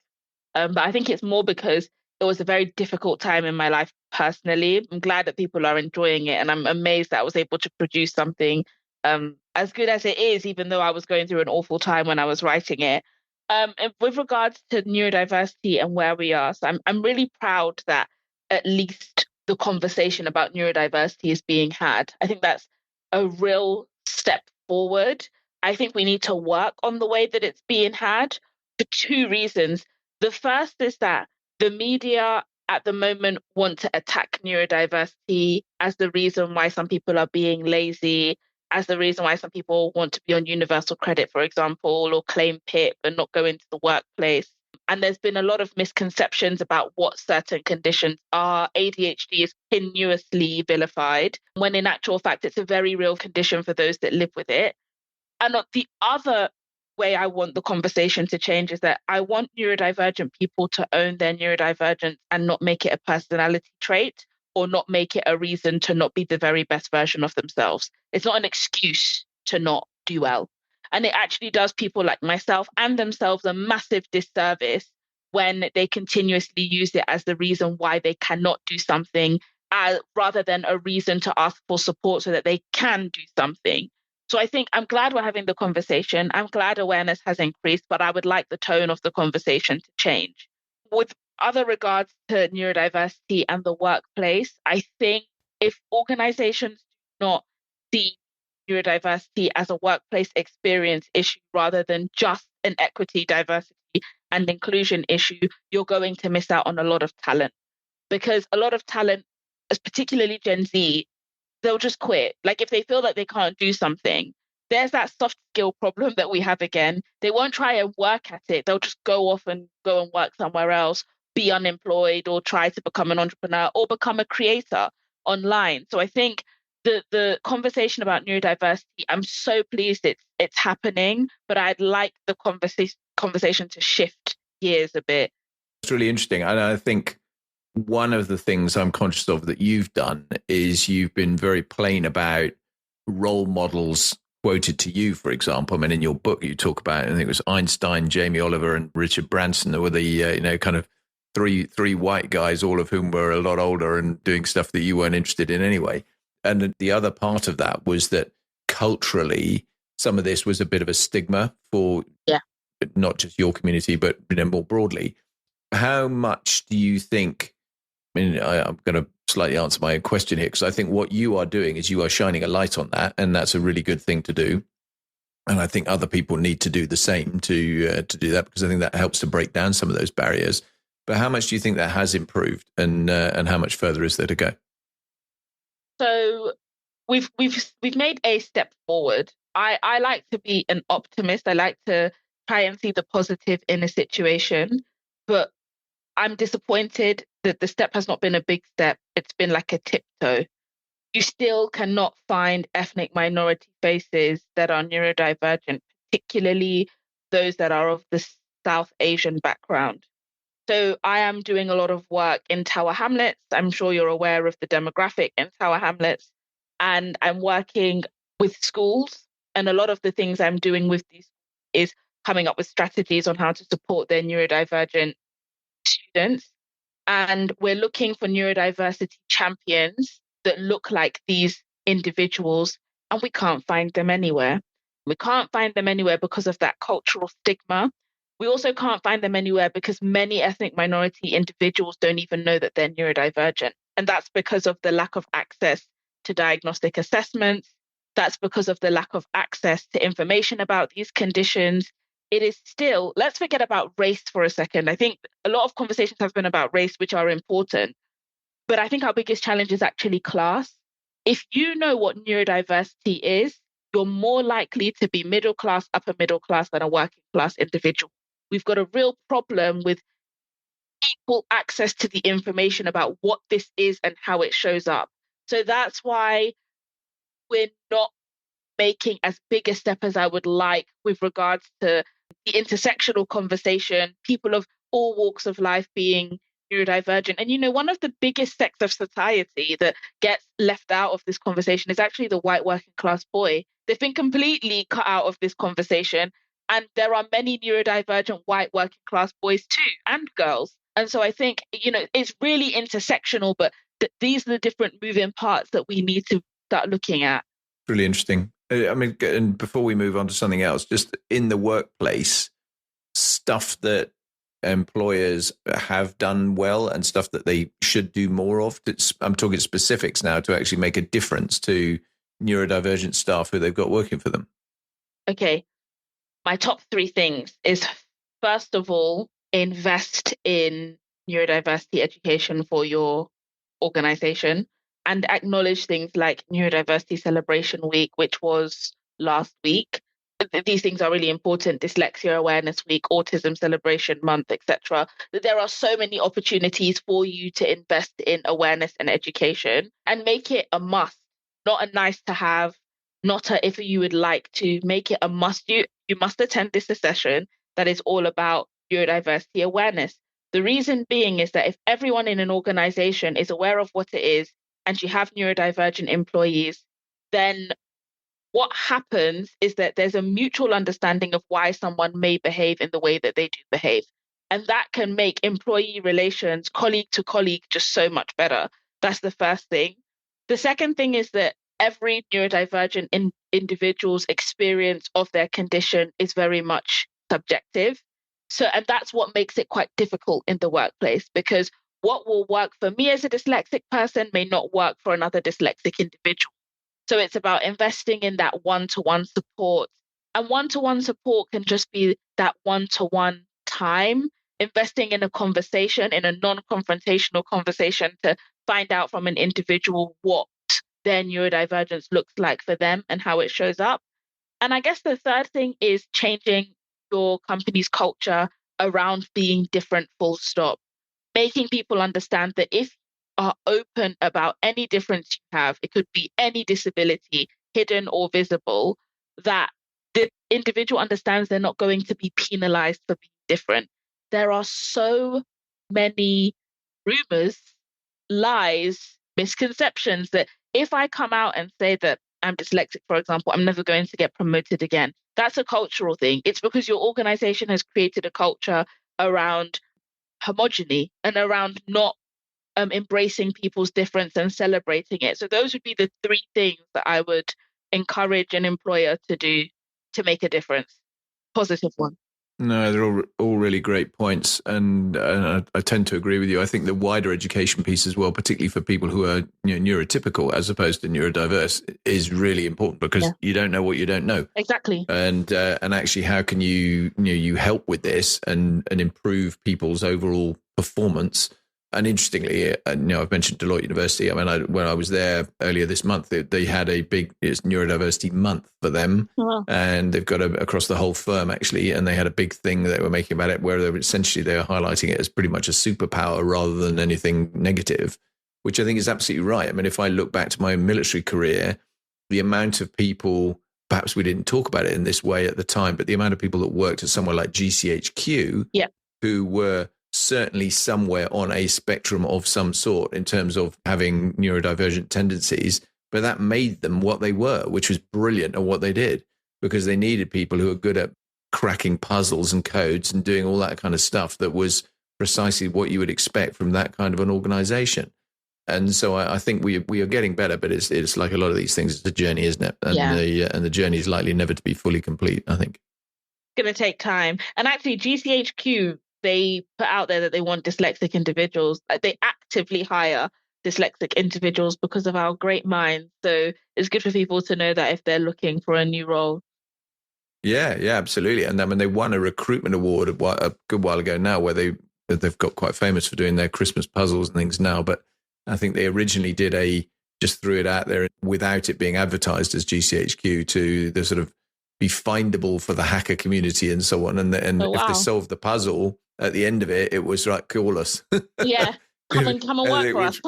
But I think it's more because it was a very difficult time in my life personally. I'm glad that people are enjoying it, and I'm amazed that I was able to produce something as good as it is, even though I was going through an awful time when I was writing it. And with regards to neurodiversity and where we are, so I'm really proud that at least the conversation about neurodiversity is being had. I think that's a real step forward. I think we need to work on the way that it's being had for two reasons. The first is that the media at the moment want to attack neurodiversity as the reason why some people are being lazy as the reason why some people want to be on universal credit, for example, or claim PIP and not go into the workplace. And there's been a lot of misconceptions about what certain conditions are. ADHD is continuously vilified, when in actual fact, it's a very real condition for those that live with it. And the other way I want the conversation to change is that I want neurodivergent people to own their neurodivergence and not make it a personality trait or not make it a reason to not be the very best version of themselves. It's not an excuse to not do well. And it actually does people like myself and themselves a massive disservice when they continuously use it as the reason why they cannot do something, rather than a reason to ask for support so that they can do something. So I think I'm glad we're having the conversation. I'm glad awareness has increased, but I would like the tone of the conversation to change. With other regards to neurodiversity and the workplace, I think if organizations do not see neurodiversity as a workplace experience issue rather than just an equity, diversity, and inclusion issue, you're going to miss out on a lot of talent. Because a lot of talent, particularly Gen Z, they'll just quit. Like if they feel that they can't do something, there's that soft skill problem that we have again. They won't try and work at it. They'll just go and work somewhere else, be unemployed, or try to become an entrepreneur or become a creator online. So I think the conversation about neurodiversity, I'm so pleased it's happening, but I'd like the conversation to shift gears a bit. It's really interesting. And I think one of the things I'm conscious of that you've done is you've been very plain about role models quoted to you, for example. I mean, in your book, you talk about, I think it was Einstein, Jamie Oliver, and Richard Branson, who were the, kind of three white guys, all of whom were a lot older and doing stuff that you weren't interested in anyway. And the other part of that was that culturally, some of this was a bit of a stigma for not just your community, but more broadly. How much do you think, I'm going to slightly answer my own question here, because I think what you are doing is you are shining a light on that, and that's a really good thing to do. And I think other people need to do the same to do that, because I think that helps to break down some of those barriers. But how much do you think that has improved, and how much further is there to go? So we've made a step forward. I like to be an optimist. I like to try and see the positive in a situation, but I'm disappointed that the step has not been a big step. It's been like a tiptoe. You still cannot find ethnic minority faces that are neurodivergent, particularly those that are of the South Asian background. So I am doing a lot of work in Tower Hamlets. I'm sure you're aware of the demographic in Tower Hamlets. And I'm working with schools. And a lot of the things I'm doing with these is coming up with strategies on how to support their neurodivergent students. And we're looking for neurodiversity champions that look like these individuals, and we can't find them anywhere. We can't find them anywhere because of that cultural stigma. We also can't find them anywhere because many ethnic minority individuals don't even know that they're neurodivergent. And that's because of the lack of access to diagnostic assessments. That's because of the lack of access to information about these conditions. It is still, let's forget about race for a second. I think a lot of conversations have been about race, which are important. But I think our biggest challenge is actually class. If you know what neurodiversity is, you're more likely to be middle class, upper middle class than a working class individual. We've got a real problem with equal access to the information about what this is and how it shows up. So that's why we're not making as big a step as I would like with regards to the intersectional conversation, people of all walks of life being neurodivergent. And, one of the biggest sects of society that gets left out of this conversation is actually the white working class boy. They've been completely cut out of this conversation. And there are many neurodivergent white working class boys too, and girls. And so I think, it's really intersectional, but these are the different moving parts that we need to start looking at. Really interesting. I mean, and before we move on to something else, just in the workplace, stuff that employers have done well and stuff that they should do more of. I'm talking specifics now to actually make a difference to neurodivergent staff who they've got working for them. Okay. My top 3 things is, first of all, invest in neurodiversity education for your organization. and acknowledge things like Neurodiversity Celebration Week, which was last week. These things are really important. Dyslexia Awareness Week, Autism Celebration Month, etc. There are so many opportunities for you to invest in awareness and education and make it a must, not a nice to have, not a if you would like to. Make it a must. You must attend this session that is all about neurodiversity awareness. The reason being is that if everyone in an organization is aware of what it is and you have neurodivergent employees, then what happens is that there's a mutual understanding of why someone may behave in the way that they do behave. And that can make employee relations, colleague to colleague, just so much better. That's the first thing. The second thing is that every neurodivergent individual's experience of their condition is very much subjective. So, and that's what makes it quite difficult in the workplace, because what will work for me as a dyslexic person may not work for another dyslexic individual. So it's about investing in that one-to-one support. And one-to-one support can just be that one-to-one time, investing in a conversation, in a non-confrontational conversation to find out from an individual what their neurodivergence looks like for them and how it shows up. And I guess the third thing is changing your company's culture around being different, full stop. Making people understand that if you are open about any difference you have, it could be any disability, hidden or visible, that the individual understands they're not going to be penalized for being different. There are so many rumors, lies, misconceptions that if I come out and say that I'm dyslexic, for example, I'm never going to get promoted again. That's a cultural thing. It's because your organization has created a culture around homogeny and around not embracing people's difference and celebrating it. So those would be the three things that I would encourage an employer to do to make a difference. Positive one. No, they're all really great points, and I tend to agree with you. I think the wider education piece as well, particularly for people who are neurotypical as opposed to neurodiverse, is really important because you don't know what you don't know. Exactly. And actually, how can you help with this and improve people's overall performance? And interestingly, I've mentioned Deloitte University. I mean, when I was there earlier this month, they had a big neurodiversity month for them, and they've got across the whole firm actually. And they had a big thing that they were making about it, where they were highlighting it as pretty much a superpower rather than anything negative, which I think is absolutely right. I mean, if I look back to my military career, the amount of people, perhaps we didn't talk about it in this way at the time, but the amount of people that worked at somewhere like GCHQ, who were certainly somewhere on a spectrum of some sort in terms of having neurodivergent tendencies, but that made them what they were, which was brilliant at what they did, because they needed people who are good at cracking puzzles and codes and doing all that kind of stuff that was precisely what you would expect from that kind of an organization. And so I think we are getting better, but it's like a lot of these things, it's a journey, isn't it? And the journey is likely never to be fully complete, I think. It's going to take time. And actually, GCHQ, they put out there that they want dyslexic individuals. They actively hire dyslexic individuals because of our great minds. So it's good for people to know that if they're looking for a new role. Yeah, absolutely. And I mean, they won a recruitment award a good while ago now, where they've got quite famous for doing their Christmas puzzles and things now. But I think they originally just threw it out there without it being advertised as GCHQ to the sort of be findable for the hacker community and so on. And if they solved the puzzle at the end of it, it was like, call us. Yeah, come and work for us.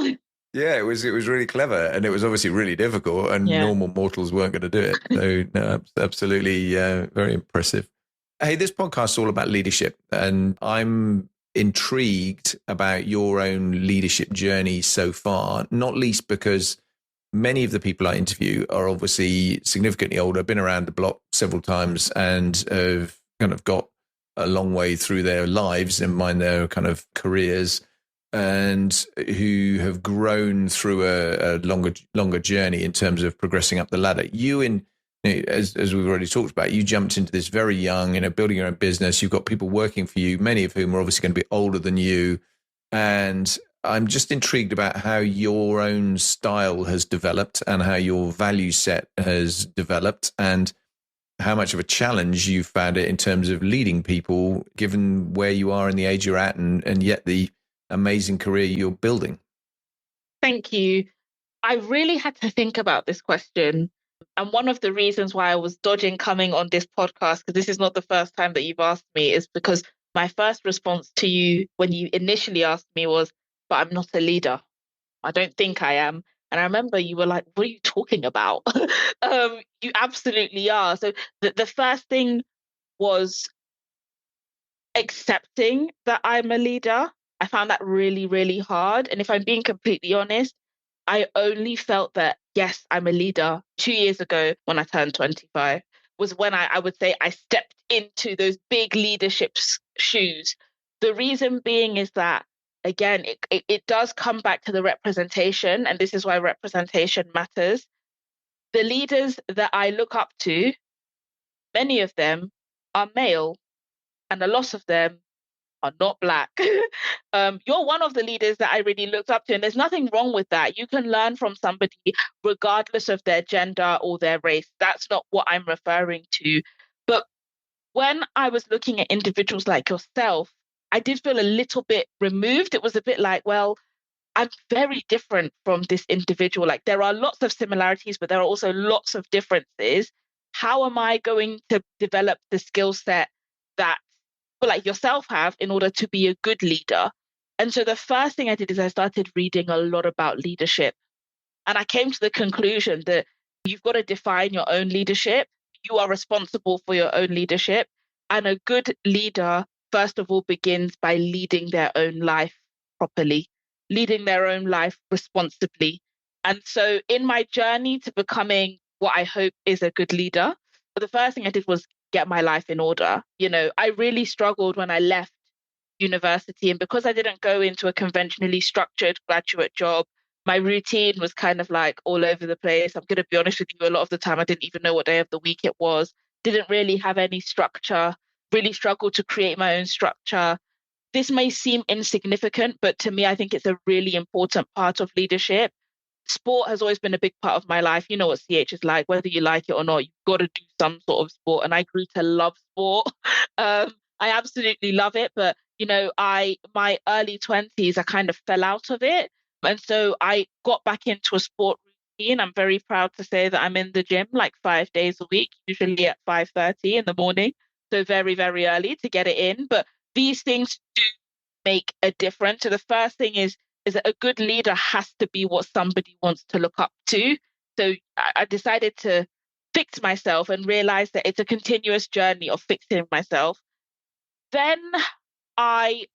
Yeah, it was really clever, and it was obviously really difficult, and normal mortals weren't going to do it. So no, absolutely, very impressive. Hey, this podcast is all about leadership, and I'm intrigued about your own leadership journey so far, not least because many of the people I interview are obviously significantly older, been around the block several times, and have kind of got a long way through their lives, and mind their kind of careers, and who have grown through a longer journey in terms of progressing up the ladder. As we've already talked about, you jumped into this very young, building your own business. You've got people working for you, many of whom are obviously going to be older than you. And I'm just intrigued about how your own style has developed and how your value set has developed, and how much of a challenge you found it in terms of leading people, given where you are and the age you're at, and yet the amazing career you're building. Thank you. I really had to think about this question. And one of the reasons why I was dodging coming on this podcast, because this is not the first time that you've asked me, is because my first response to you when you initially asked me was, but I'm not a leader. I don't think I am. And I remember you were like, what are you talking about? You absolutely are. So the first thing was accepting that I'm a leader. I found that really, really hard. And if I'm being completely honest, I only felt that, yes, I'm a leader 2 years ago when I turned 25, was when I would say I stepped into those big leadership shoes. The reason being is that, again, it does come back to the representation. And this is why representation matters. The leaders that I look up to, many of them are male, and a lot of them are not Black. You're one of the leaders that I really looked up to, and there's nothing wrong with that. You can learn from somebody regardless of their gender or their race. That's not what I'm referring to. But when I was looking at individuals like yourself, I did feel a little bit removed. It was a bit like, well, I'm very different from this individual. Like, there are lots of similarities, but there are also lots of differences. How am I going to develop the skill set that people like yourself have in order to be a good leader? And so the first thing I did is I started reading a lot about leadership. And I came to the conclusion that you've got to define your own leadership. You are responsible for your own leadership. And a good leader, first of all, begins by leading their own life properly, leading their own life responsibly. And so in my journey to becoming what I hope is a good leader, the first thing I did was get my life in order. You know, I really struggled when I left university. And because I didn't go into a conventionally structured graduate job, my routine was kind of like all over the place. I'm going to be honest with you, a lot of the time I didn't even know what day of the week it was, didn't really have any structure, really struggled to create my own structure. This may seem insignificant, but to me, I think it's a really important part of leadership. Sport has always been a big part of my life. You know what CH is like, whether you like it or not, you've got to do some sort of sport. And I grew to love sport. I absolutely love it. But, you know, my early 20s, I kind of fell out of it. And so I got back into a sport routine. I'm very proud to say that I'm in the gym like 5 days a week, usually at 5:30 in the morning. So very, very early to get it in. But these things do make a difference. So the first thing is that a good leader has to be what somebody wants to look up to. So I decided to fix myself and realize that it's a continuous journey of fixing myself. Then I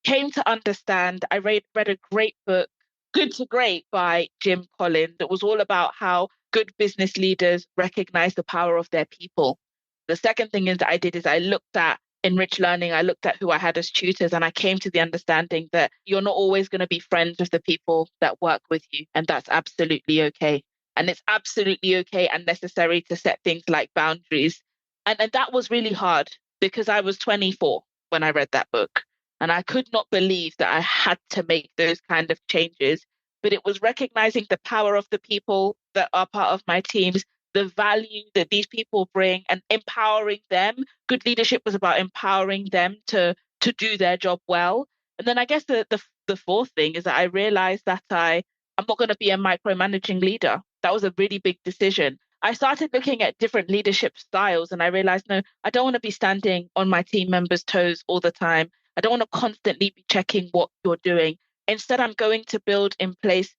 came to understand, I read a great book, Good to Great by Jim Collins. It was all about how good business leaders recognize the power of their people. The second thing is that I did is I looked at Enrich Learning. I looked at who I had as tutors, and I came to the understanding that you're not always going to be friends with the people that work with you. And that's absolutely okay. And it's absolutely okay and necessary to set things like boundaries. And that was really hard because I was 24 when I read that book. And I could not believe that I had to make those kind of changes. But it was recognizing the power of the people that are part of my teams, the value that these people bring, and empowering them. Good leadership was about empowering them to do their job well. And then I guess the fourth thing is that I realized that I'm not going to be a micromanaging leader. That was a really big decision. I started looking at different leadership styles and I realized, no, I don't want to be standing on my team members' toes all the time. I don't want to constantly be checking what you're doing. Instead, I'm going to build in place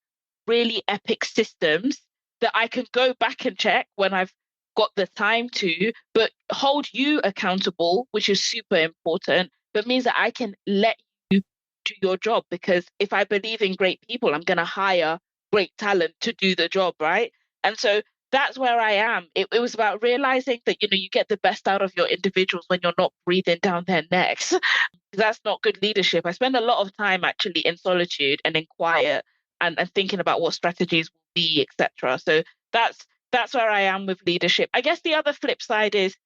really epic systems that I can go back and check when I've got the time to, but hold you accountable, which is super important, but means that I can let you do your job. Because if I believe in great people, I'm going to hire great talent to do the job, right? And so that's where I am. It was about realizing that, you know, you get the best out of your individuals when you're not breathing down their necks. That's not good leadership. I spend a lot of time actually in solitude and in quiet and thinking about what strategies will be, etc. So that's where I am with leadership. I guess the other flip side is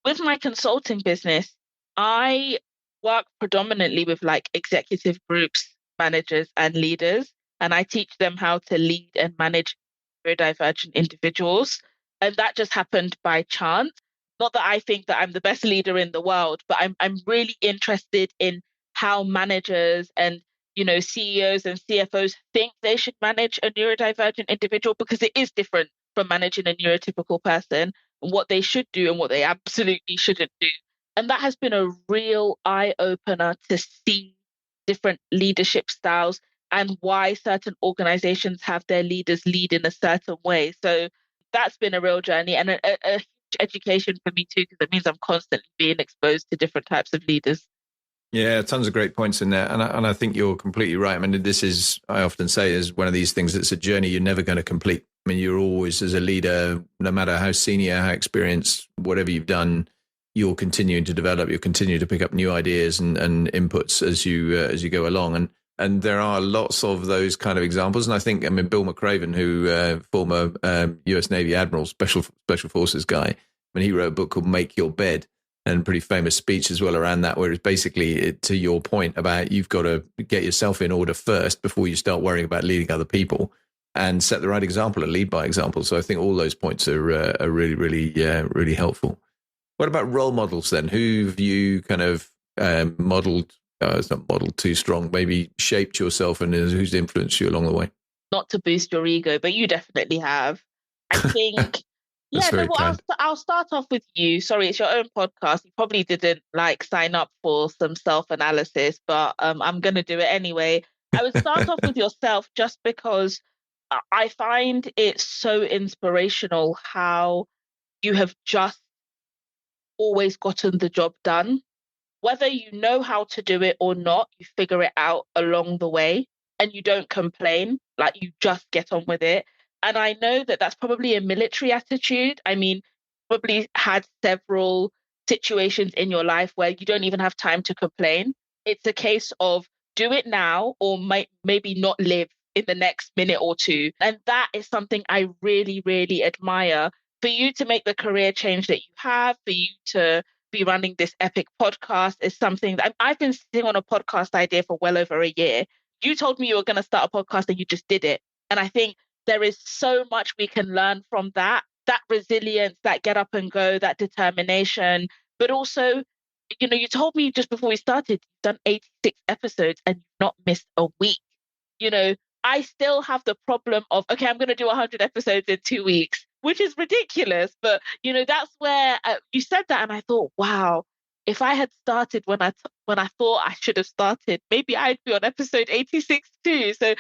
with my consulting business, I work predominantly with like executive groups, managers, and leaders, and I teach them how to lead and manage neurodivergent individuals. And that just happened by chance. Not that I think that I'm the best leader in the world, but I'm really interested in how managers and CEOs and CFOs think they should manage a neurodivergent individual, because it is different from managing a neurotypical person, and what they should do and what they absolutely shouldn't do. And that has been a real eye opener to see different leadership styles and why certain organizations have their leaders lead in a certain way. So that's been a real journey and a huge education for me too, because it means I'm constantly being exposed to different types of leaders. Yeah, tons of great points in there. And I think you're completely right. I mean, this is, I often say, is one of these things that's a journey you're never going to complete. I mean, you're always, as a leader, no matter how senior, how experienced, whatever you've done, you're continuing to develop, you'll continue to pick up new ideas and inputs as you go along. And there are lots of those kind of examples. And I think, Bill McRaven, who former US Navy Admiral, Special Forces guy, when he wrote a book called Make Your Bed, and pretty famous speech as well around that, where it's basically, to your point about you've got to get yourself in order first before you start worrying about leading other people, and set the right example and lead by example. So I think all those points are really, really, really helpful. What about role models then? Who've you kind of modeled? It's not modeled too strong, maybe shaped yourself, and who's influenced you along the way? Not to boost your ego, but you definitely have. I think I'll start off with you. Sorry, it's your own podcast. You probably didn't sign up for some self-analysis, but I'm going to do it anyway. I would start off with yourself, just because I find it so inspirational how you have just always gotten the job done. Whether you know how to do it or not, you figure it out along the way, and you don't complain. You just get on with it. And I know that that's probably a military attitude. I mean, probably had several situations in your life where you don't even have time to complain. It's a case of do it now, or maybe not live in the next minute or two. And that is something I really, really admire. For you to make the career change that you have, for you to be running this epic podcast, is something that I've been sitting on a podcast idea for well over a year. You told me you were going to start a podcast and you just did it. And I think there is so much we can learn from that resilience, that get up and go, that determination. But also, you told me just before we started, you've done 86 episodes and you've not missed a week. I still have the problem of, okay, I'm going to do 100 episodes in 2 weeks, which is ridiculous. But, that's where you said that. And I thought, wow, if I had started when I thought I should have started, maybe I'd be on episode 86 too. So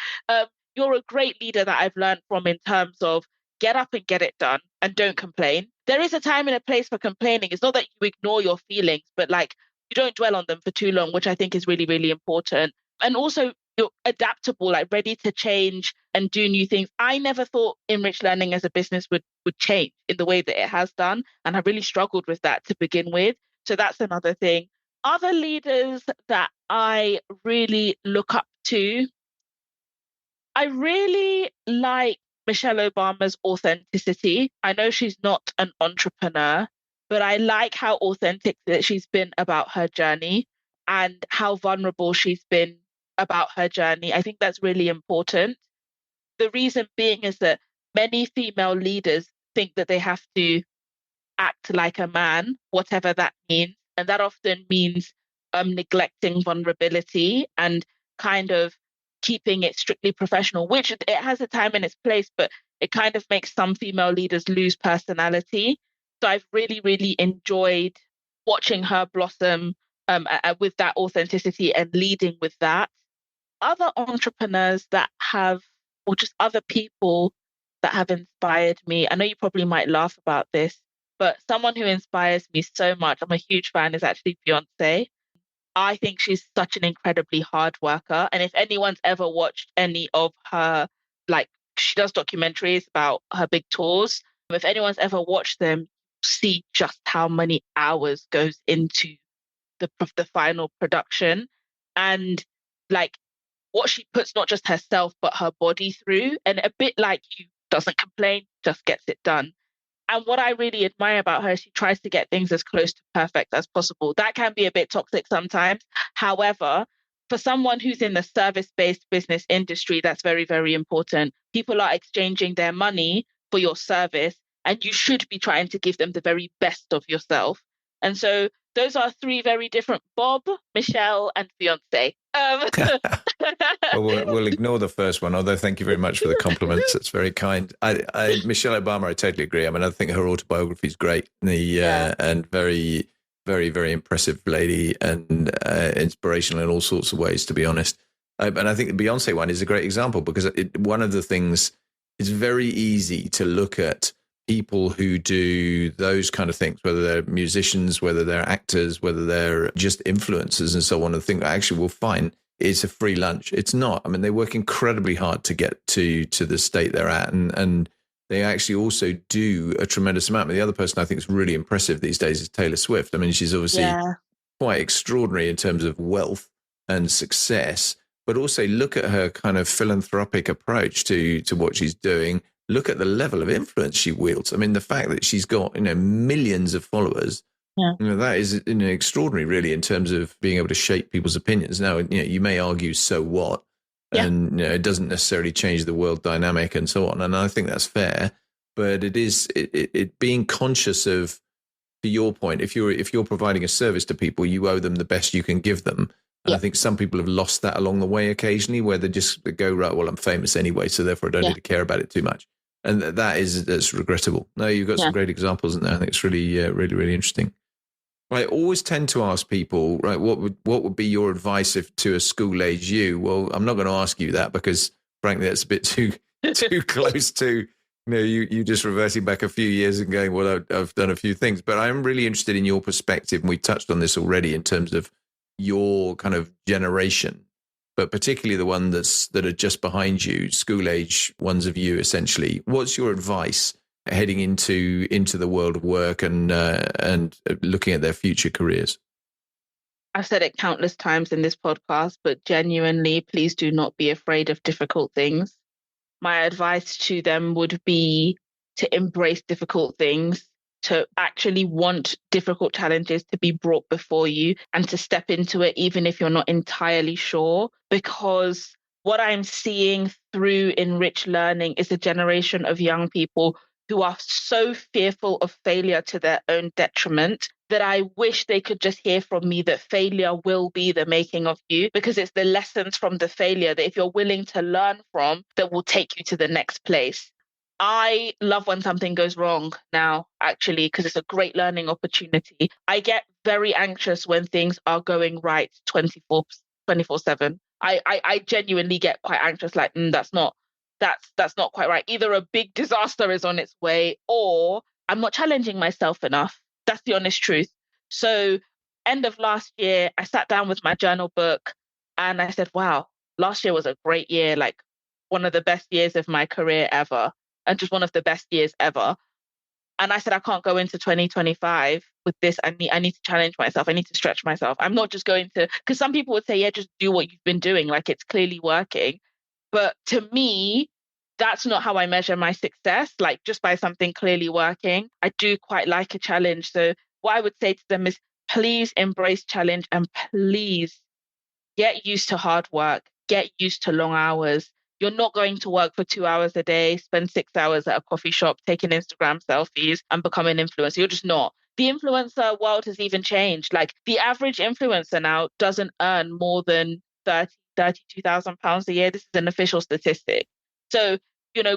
you're a great leader that I've learned from, in terms of get up and get it done and don't complain. There is a time and a place for complaining. It's not that you ignore your feelings, but you don't dwell on them for too long, which I think is really, really important. And also, you're adaptable, ready to change and do new things. I never thought Enrich Learning as a business would change in the way that it has done. And I really struggled with that to begin with. So that's another thing. Other leaders that I really look up to, I really like Michelle Obama's authenticity. I know she's not an entrepreneur, but I like how authentic that she's been about her journey and how vulnerable she's been about her journey. I think that's really important. The reason being is that many female leaders think that they have to act like a man, whatever that means. And that often means neglecting vulnerability and kind of keeping it strictly professional, which it has a time and its place, but it kind of makes some female leaders lose personality. So I've really, really enjoyed watching her blossom with that authenticity and leading with that. Other entrepreneurs that have, or just other people that have inspired me, I know you probably might laugh about this, but someone who inspires me so much, I'm a huge fan, is actually Beyonce. I think she's such an incredibly hard worker. And if anyone's ever watched any of her, she does documentaries about her big tours. If anyone's ever watched them, see just how many hours goes into the final production. And what she puts not just herself, but her body through. And a bit like you, doesn't complain, just gets it done. And what I really admire about her is she tries to get things as close to perfect as possible. That can be a bit toxic sometimes. However, for someone who's in the service-based business industry, that's very, very important. People are exchanging their money for your service, and you should be trying to give them the very best of yourself. And so those are three very different, Bob, Michelle, and Beyonce. Um, Well, we'll ignore the first one, although thank you very much for the compliments. That's very kind. Michelle Obama, I totally agree. I mean, I think her autobiography is great. yeah, And very, very, very impressive lady and inspirational in all sorts of ways, to be honest. And I think the Beyonce one is a great example because one of the things, it's very easy to look at people who do those kind of things, whether they're musicians, whether they're actors, whether they're just influencers and so on, and think actually, well, fine, it's a free lunch. It's not. I mean, they work incredibly hard to get to the state they're at, and they actually also do a tremendous amount. But the other person I think is really impressive these days is Taylor Swift. I mean, she's obviously quite extraordinary in terms of wealth and success, but also look at her kind of philanthropic approach to what she's doing. Look at the level of influence she wields. I mean, the fact that she's got, millions of followers, that is extraordinary, really, in terms of being able to shape people's opinions. Now, you may argue, so what? And it doesn't necessarily change the world dynamic and so on. And I think that's fair. But it is it being conscious of, to your point, if you're providing a service to people, you owe them the best you can give them. And I think some people have lost that along the way occasionally, where they just go, right, well, I'm famous anyway, so therefore I don't need to care about it too much. And that's regrettable. No, you've got some great examples in there. I think it's really, really, really interesting. I always tend to ask people, right, what would be your advice to a school age you? Well, I'm not going to ask you that because, frankly, that's a bit too close to you just reverting back a few years and going, well, I've done a few things. But I'm really interested in your perspective, and we've touched on this already in terms of your kind of generation, but particularly the one that are just behind you, school age ones of you, essentially. What's your advice heading into the world of work and looking at their future careers? I've said it countless times in this podcast, but genuinely, please do not be afraid of difficult things. My advice to them would be to embrace difficult things, to actually want difficult challenges to be brought before you and to step into it, even if you're not entirely sure. Because what I'm seeing through Enrich Learning is a generation of young people who are so fearful of failure to their own detriment that I wish they could just hear from me that failure will be the making of you, because it's the lessons from the failure that if you're willing to learn from, that will take you to the next place. I love when something goes wrong now, actually, because it's a great learning opportunity. I get very anxious when things are going right 24/7. I genuinely get quite anxious, like, that's not quite right. Either a big disaster is on its way or I'm not challenging myself enough. That's the honest truth. So end of last year, I sat down with my journal book and I said, wow, last year was a great year, like one of the best years of my career ever, and just one of the best years ever. And I said, I can't go into 2025 with this. I need to challenge myself. I need to stretch myself. I'm not just going to, because some people would say, yeah, just do what you've been doing. Like, it's clearly working. But to me, that's not how I measure my success, like just by something clearly working. I do quite like a challenge. So what I would say to them is, please embrace challenge and please get used to hard work, get used to long hours. You're not going to work for 2 hours a day, spend 6 hours at a coffee shop, taking Instagram selfies and become an influencer. You're just not. The influencer world has even changed. Like, the average influencer now doesn't earn more than £32,000 a year. This is an official statistic. So,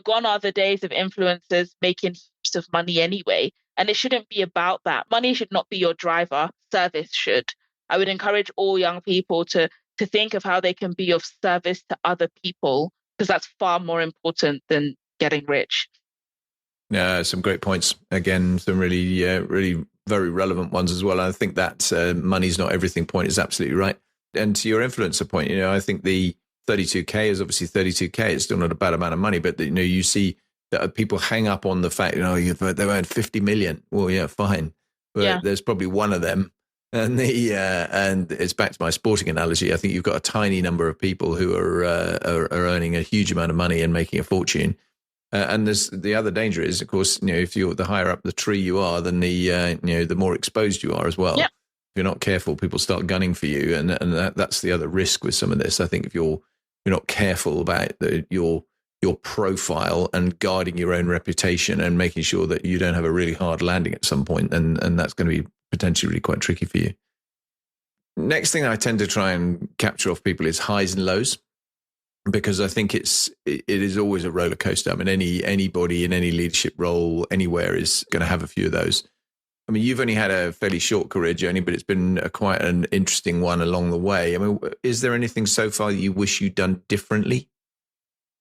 gone are the days of influencers making heaps of money anyway. And it shouldn't be about that. Money should not be your driver. Service should. I would encourage all young people to think of how they can be of service to other people, because that's far more important than getting rich. Yeah, some great points. Again, some really, really very relevant ones as well. I think that money's not everything point is absolutely right. And to your influencer point, I think the 32K is obviously 32K. It's still not a bad amount of money, but you see that people hang up on the fact, they've earned 50 million. Well, yeah, fine, but there's probably one of them. And and it's back to my sporting analogy. I think you've got a tiny number of people who are earning a huge amount of money and making a fortune. And there's the other danger is, of course, if you're the higher up the tree you are, then the more exposed you are as well. Yep. If you're not careful, people start gunning for you, and that's the other risk with some of this. I think if you're not careful about your profile and guarding your own reputation and making sure that you don't have a really hard landing at some point, and that's going to be potentially really quite tricky for you. Next thing I tend to try and capture off people is highs and lows, because I think it is always a roller coaster. I mean, anybody in any leadership role anywhere is going to have a few of those. I mean, you've only had a fairly short career journey, but it's been quite an interesting one along the way. I mean, is there anything so far that you wish you'd done differently?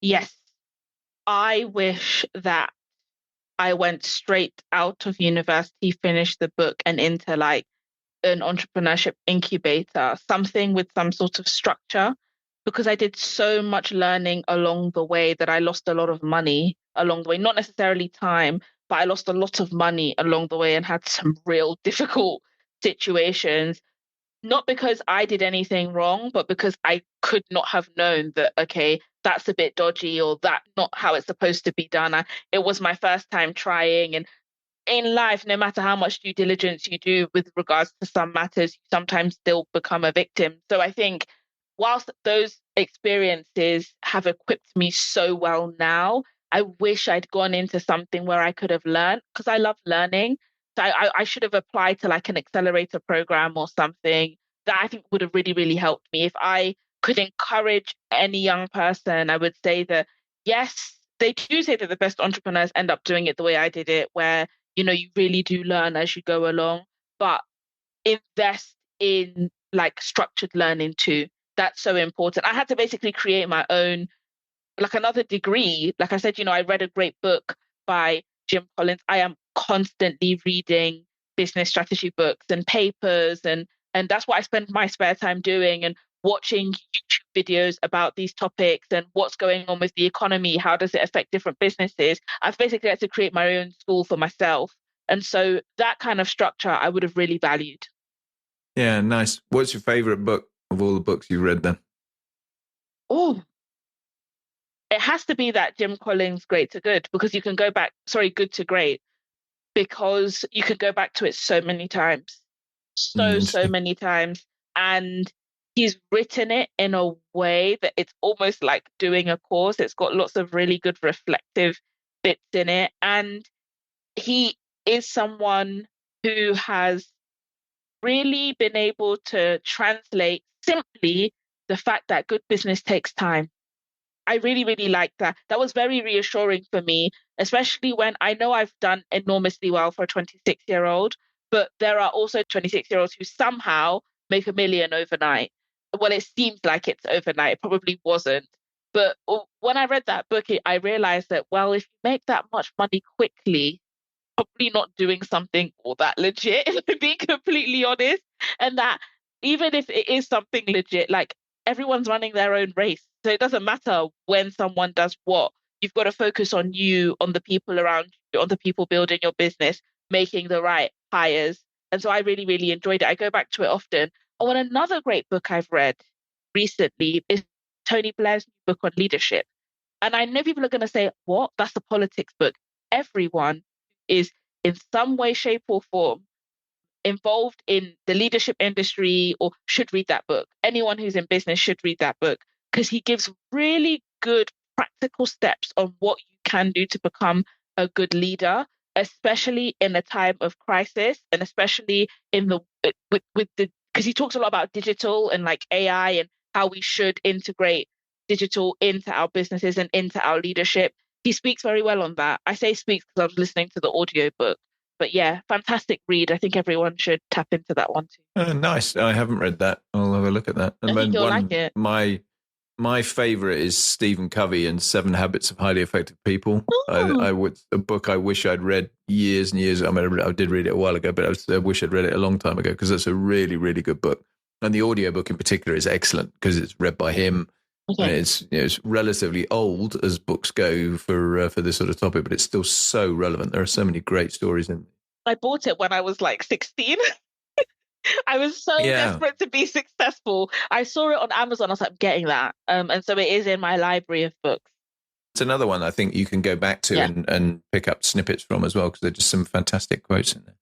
Yes, I wish that I went straight out of university, finished the book, and into like an entrepreneurship incubator, something with some sort of structure, because I did so much learning along the way that I lost a lot of money along the way. Not necessarily time, but I lost a lot of money along the way and had some real difficult situations. Not because I did anything wrong, but because I could not have known that, okay, that's a bit dodgy or that's not how it's supposed to be done. It was my first time trying. And in life, no matter how much due diligence you do with regards to some matters, you sometimes still become a victim. So I think whilst those experiences have equipped me so well now, I wish I'd gone into something where I could have learned, because I love learning. So I should have applied to like an accelerator program or something that I think would have really, really helped me. If I could encourage any young person, I would say that, yes, they do say that the best entrepreneurs end up doing it the way I did it, where you really do learn as you go along, but invest in like structured learning too. That's so important. I had to basically create my own, like another degree. Like I said, I read a great book by Jim Collins. I am constantly reading business strategy books and papers, and that's what I spend my spare time doing, and watching YouTube videos about these topics and what's going on with the economy, how does it affect different businesses. I've basically had to create my own school for myself. And so that kind of structure I would have really valued. Yeah, nice. What's your favorite book of all the books you've read then? Oh, it has to be that Jim Collins Great to Good, because you can go back, sorry, Good to Great, because you can go back to it so many times, so Interesting. many times. And he's written it in a way that it's almost like doing a course. It's got lots of really good reflective bits in it. And he is someone who has really been able to translate simply the fact that good business takes time. I really, really like that. That was very reassuring for me, especially when I know I've done enormously well for a 26-year-old, but there are also 26-year-olds who somehow make 1 million overnight. Well, it seems like it's overnight. It probably wasn't. But when I read that book, I realized that, well, if you make that much money quickly, probably not doing something all that legit, if I'm being completely honest. And that even if it is something legit, like everyone's running their own race. So it doesn't matter when someone does what. You've got to focus on you, on the people around you, on the people building your business, making the right hires. And so I really, really enjoyed it. I go back to it often. Oh, and another great book I've read recently is Tony Blair's book on leadership. And I know people are going to say, what? That's a politics book. Everyone is in some way, shape, or form involved in the leadership industry or should read that book. Anyone who's in business should read that book, because he gives really good practical steps on what you can do to become a good leader, especially in a time of crisis, and especially in the with the, because he talks a lot about digital and like AI and how we should integrate digital into our businesses and into our leadership. He speaks very well on that. I say speaks because I was listening to the audio book. But yeah, fantastic read. I think everyone should tap into that one too. Oh, nice. I haven't read that. I'll have a look at that. I And think then you'll like one, it. my favorite is Stephen Covey and Seven Habits of Highly Effective People. Oh, I would a book I wish I'd read years and years. I mean, I did read it a while ago, but I wish I'd read it a long time ago, because that's a really, really good book. And the audiobook in particular is excellent because it's read by him. And okay. it's relatively old as books go for this sort of topic, but it's still so relevant. There are so many great stories in. I bought it when I was like 16. I was so Yeah, desperate to be successful. I saw it on Amazon. I was like, I'm getting that. And so it is in my library of books. it's another one I think you can go back to Yeah. and pick up snippets from as well, because there's just some fantastic quotes in there.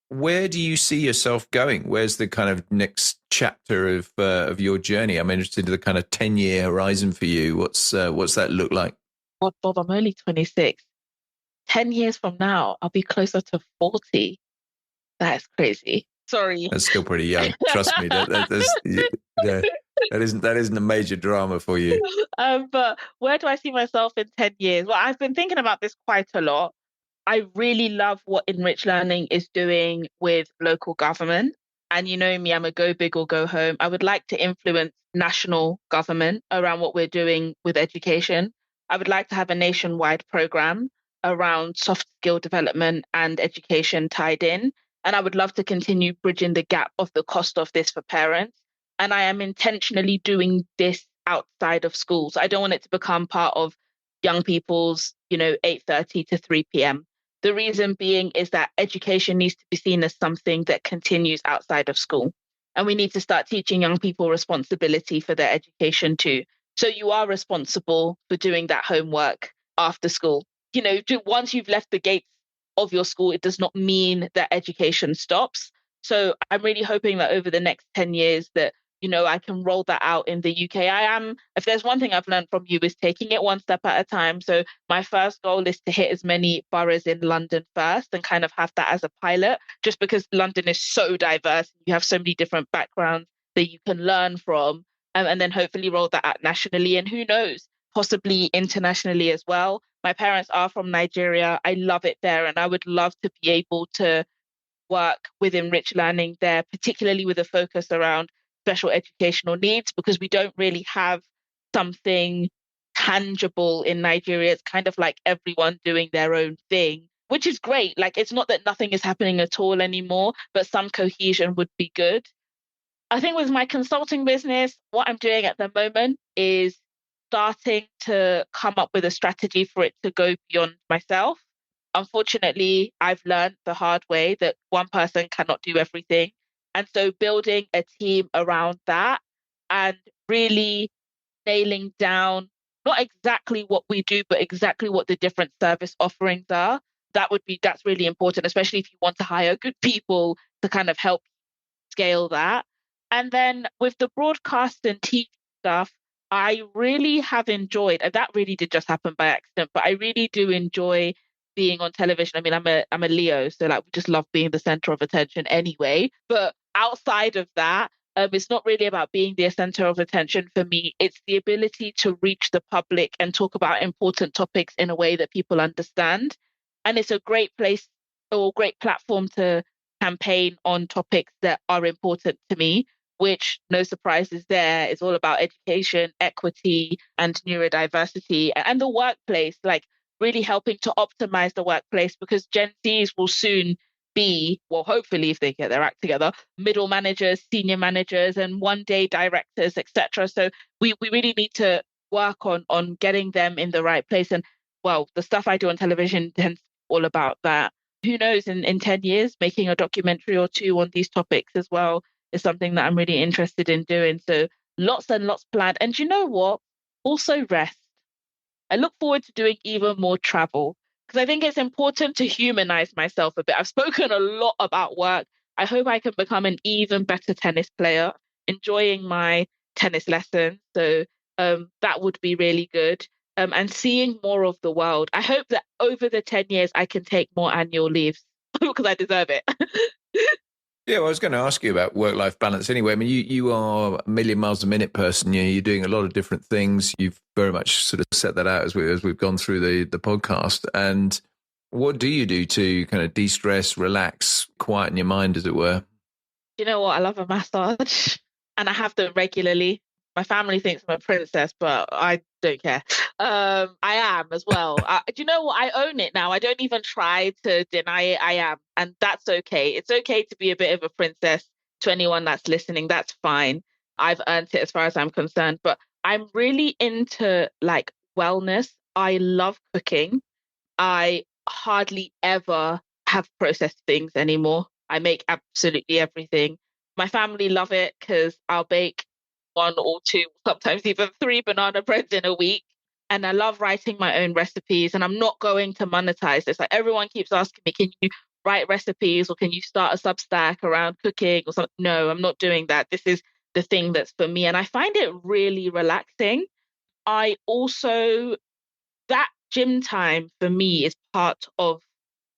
Where do you see yourself going? Where's the kind of next chapter of your journey? I'm interested in the kind of 10-year horizon for you. What's that look like? God, Bob, I'm only 26. 10 years from now, I'll be closer to 40. That is crazy. Sorry. That's still pretty young. Trust me. That isn't a major drama for you. But where do I see myself in 10 years? Well, I've been thinking about this quite a lot. I really love what Enrich Learning is doing with local government. And you know me, I'm a go big or go home. I would like to influence national government around what we're doing with education. I would like to have a nationwide program around soft skill development and education tied in. And I would love to continue bridging the gap of the cost of this for parents. And I am intentionally doing this outside of schools. I don't want it to become part of young people's, 8:30 to 3 p.m. The reason being is that education needs to be seen as something that continues outside of school. And we need to start teaching young people responsibility for their education too. So you are responsible for doing that homework after school. Once you've left the gates of your school, it does not mean that education stops. So I'm really hoping that over the next 10 years that I can roll that out in the UK. If there's one thing I've learned from you is taking it one step at a time. So my first goal is to hit as many boroughs in London first and kind of have that as a pilot, just because London is so diverse. You have so many different backgrounds that you can learn from, and then hopefully roll that out nationally. And who knows, possibly internationally as well. My parents are from Nigeria. I love it there. And I would love to be able to work with Enrich Learning there, particularly with a focus around special educational needs, because we don't really have something tangible in Nigeria. It's kind of like everyone doing their own thing, which is great. Like, it's not that nothing is happening at all anymore, but some cohesion would be good. I think with my consulting business, what I'm doing at the moment is starting to come up with a strategy for it to go beyond myself. Unfortunately, I've learned the hard way that one person cannot do everything. And so building a team around that and really nailing down not exactly what we do, but exactly what the different service offerings are. That's really important, especially if you want to hire good people to kind of help scale that. And then with the broadcast and TV stuff, I really have enjoyed, and that really did just happen by accident, but I really do enjoy being on television. I mean, I'm a Leo, so like we just love being the center of attention anyway. But outside of that, it's not really about being the center of attention for me. It's the ability to reach the public and talk about important topics in a way that people understand. And it's a great place or great platform to campaign on topics that are important to me, which, no surprises there, is all about education, equity, and neurodiversity and the workplace, like really helping to optimize the workplace, because Gen Zs will soon be, well, hopefully, if they get their act together, middle managers, senior managers, and one day directors, etc. So we really need to work on getting them in the right place. And well, the stuff I do on television tends to be all about that. Who knows, in 10 years, making a documentary or two on these topics as well is something that I'm really interested in doing. So lots and lots planned. And you know what? Also rest. I look forward to doing even more travel because I think it's important to humanize myself a bit. I've spoken a lot about work. I hope I can become an even better tennis player, enjoying my tennis lessons. So that would be really good. And seeing more of the world. I hope that over the 10 years, I can take more annual leaves because I deserve it. Yeah, well, I was going to ask you about work-life balance anyway. I mean, you are a million miles a minute person. You're doing a lot of different things. You've very much sort of set that out as we've gone through the podcast. And what do you do to kind of de-stress, relax, quieten your mind, as it were? You know what? I love a massage and I have them regularly. My family thinks I'm a princess, but I don't care. I am as well. Do you know what? I own it now. I don't even try to deny it. I am. And that's okay. It's okay to be a bit of a princess to anyone that's listening. That's fine. I've earned it as far as I'm concerned. But I'm really into like wellness. I love cooking. I hardly ever have processed things anymore. I make absolutely everything. My family love it because I'll bake one or two, sometimes even three banana breads in a week. And I love writing my own recipes. And I'm not going to monetize this. Like everyone keeps asking me, can you write recipes or can you start a Substack around cooking or something? No, I'm not doing that. This is the thing that's for me. And I find it really relaxing. I also, that gym time for me is part of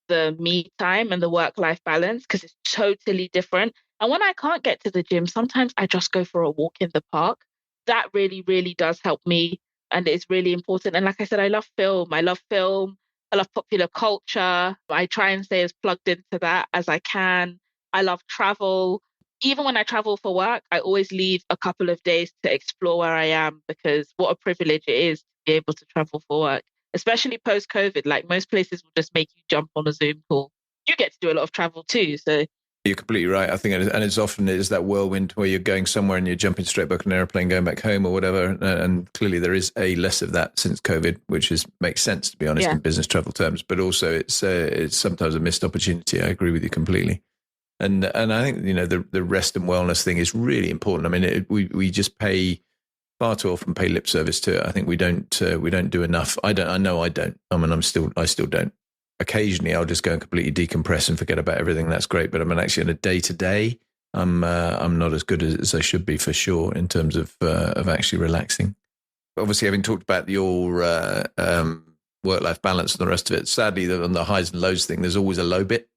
the me time and the work life balance because it's totally different. And when I can't get to the gym, sometimes I just go for a walk in the park. That really, really does help me. And it's really important. And like I said, I love film. I love film. I love popular culture. I try and stay as plugged into that as I can. I love travel. Even when I travel for work, I always leave a couple of days to explore where I am, because what a privilege it is to be able to travel for work, especially post COVID. Like, most places will just make you jump on a Zoom call. You get to do a lot of travel too. So You're completely right. I think, and it's often is that whirlwind where you're going somewhere and you're jumping straight back on an airplane, going back home or whatever. And clearly there is less of that since COVID, which makes sense, to be honest, in business travel terms. But also it's sometimes a missed opportunity. I agree with you completely. And I think, the rest and wellness thing is really important. I mean, we just far too often pay lip service to it. I think we don't do enough. I know I don't. I mean, I still don't. Occasionally I'll just go and completely decompress and forget about everything. That's great. But I mean, actually on a day to day, I'm not as good as I should be, for sure, in terms of actually relaxing. Obviously, having talked about your work-life balance and the rest of it, sadly, on the highs and lows thing, there's always a low bit.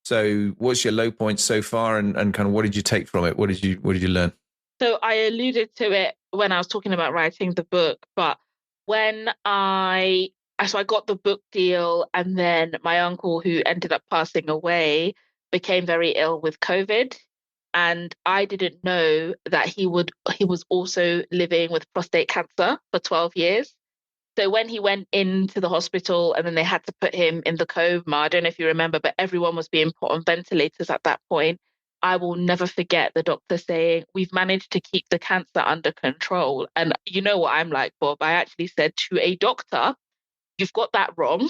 So what's your low point so far, and kind of what did you take from it? What did you learn? So I alluded to it when I was talking about writing the book, but when I got the book deal, and then my uncle, who ended up passing away, became very ill with COVID. And I didn't know that he was also living with prostate cancer for 12 years. So when he went into the hospital and then they had to put him in the coma, I don't know if you remember, but everyone was being put on ventilators at that point. I will never forget the doctor saying, "We've managed to keep the cancer under control." And you know what I'm like, Bob. I actually said to a doctor, "You've got that wrong.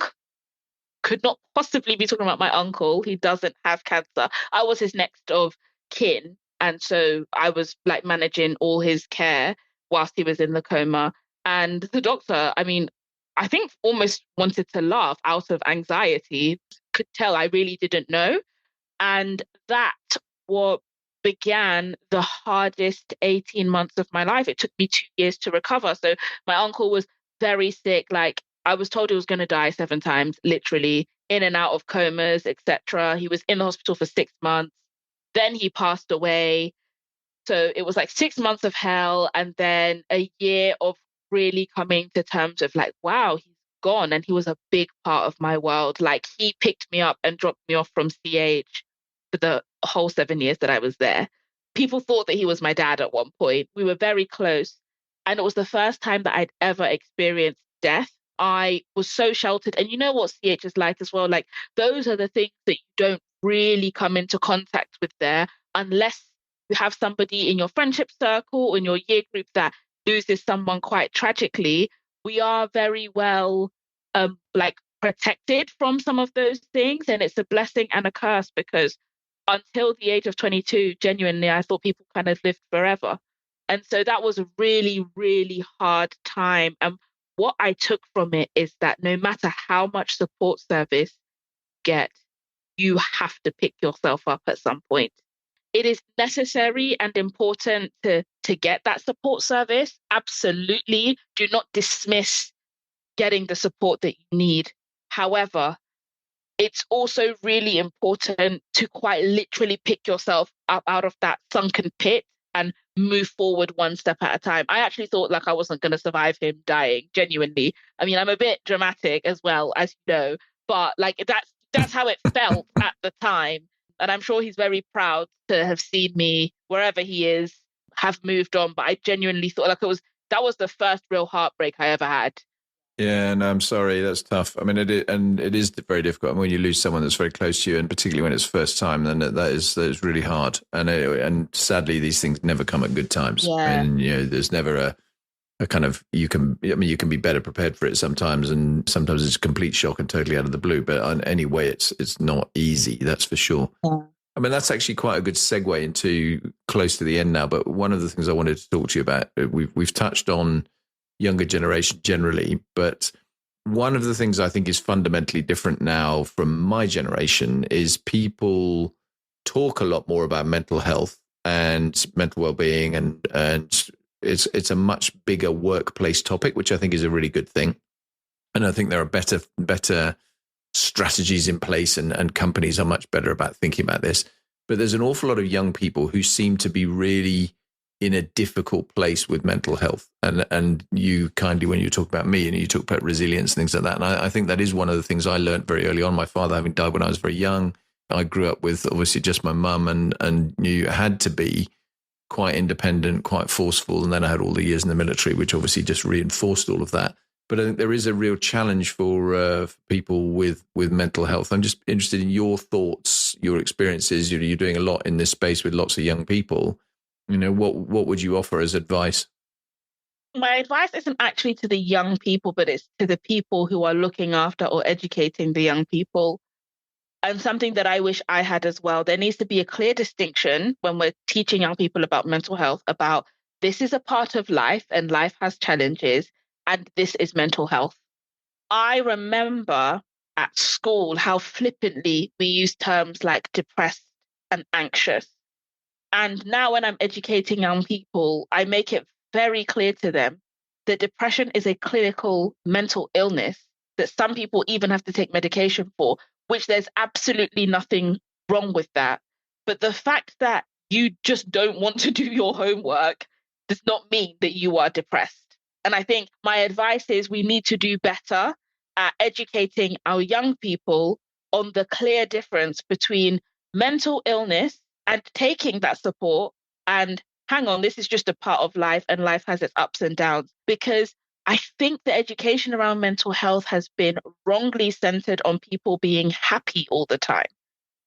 Could not possibly be talking about my uncle. He doesn't have cancer." I was his next of kin. And so I was like managing all his care whilst he was in the coma. And the doctor, I mean, I think almost wanted to laugh out of anxiety. Could tell I really didn't know. And that what began the hardest 18 months of my life. It took me 2 years to recover. So my uncle was very sick. Like, I was told he was going to die 7 times, literally in and out of comas, etc. He was in the hospital for 6 months. Then he passed away. So it was like 6 months of hell, and then a year of really coming to terms of like, wow, he's gone. And he was a big part of my world. Like, he picked me up and dropped me off from CH for the whole 7 years that I was there. People thought that he was my dad at one point. We were very close. And it was the first time that I'd ever experienced death. I was so sheltered. And you know what CH is like as well? Like, those are the things that you don't really come into contact with there unless you have somebody in your friendship circle or in your year group that loses someone quite tragically. We are very well like protected from some of those things. And it's a blessing and a curse, because until the age of 22, genuinely, I thought people kind of lived forever. And so that was a really, really hard time. And what I took from it is that no matter how much support service you get, you have to pick yourself up at some point. It is necessary and important to get that support service. Absolutely. Do not dismiss getting the support that you need. However, it's also really important to quite literally pick yourself up out of that sunken pit and move forward one step at a time. I actually thought like I wasn't going to survive him dying, genuinely. I mean, I'm a bit dramatic as well, as you know, but like that's how it felt at the time. And I'm sure he's very proud to have seen me wherever he is, have moved on. But I genuinely thought like that was the first real heartbreak I ever had. Yeah, no, I'm sorry. That's tough. I mean, it is very difficult. And when you lose someone that's very close to you, and particularly when it's first time, then that is really hard. And sadly, these things never come at good times. Yeah. And there's never a kind of you can be better prepared for it sometimes, and sometimes it's a complete shock and totally out of the blue. But anyway, it's not easy. That's for sure. Yeah. I mean, that's actually quite a good segue into close to the end now. But one of the things I wanted to talk to you about, we've touched on younger generation generally, but one of the things I think is fundamentally different now from my generation is people talk a lot more about mental health and mental well-being, and it's a much bigger workplace topic, which I think is a really good thing. And I think there are better strategies in place, and companies are much better about thinking about this. but there's an awful lot of young people who seem to be really in a difficult place with mental health. And you kindly, when you talk about me and you talk about resilience and things like that, and I think that is one of the things I learned very early on. My father having died when I was very young, I grew up with obviously just my mum, and you had to be quite independent, quite forceful. And then I had all the years in the military, which obviously just reinforced all of that. But I think there is a real challenge for people with mental health. I'm just interested in your thoughts, your experiences. You're doing a lot in this space with lots of young people. What would you offer as advice? My advice isn't actually to the young people, but it's to the people who are looking after or educating the young people. And something that I wish I had as well. There needs to be a clear distinction when we're teaching young people about mental health, about this is a part of life and life has challenges, and this is mental health. I remember at school how flippantly we use terms like depressed and anxious. And now, when I'm educating young people, I make it very clear to them that depression is a clinical mental illness that some people even have to take medication for, which there's absolutely nothing wrong with that. But the fact that you just don't want to do your homework does not mean that you are depressed. And I think my advice is we need to do better at educating our young people on the clear difference between mental illness and taking that support and hang on, this is just a part of life and life has its ups and downs. Because I think the education around mental health has been wrongly centered on people being happy all the time.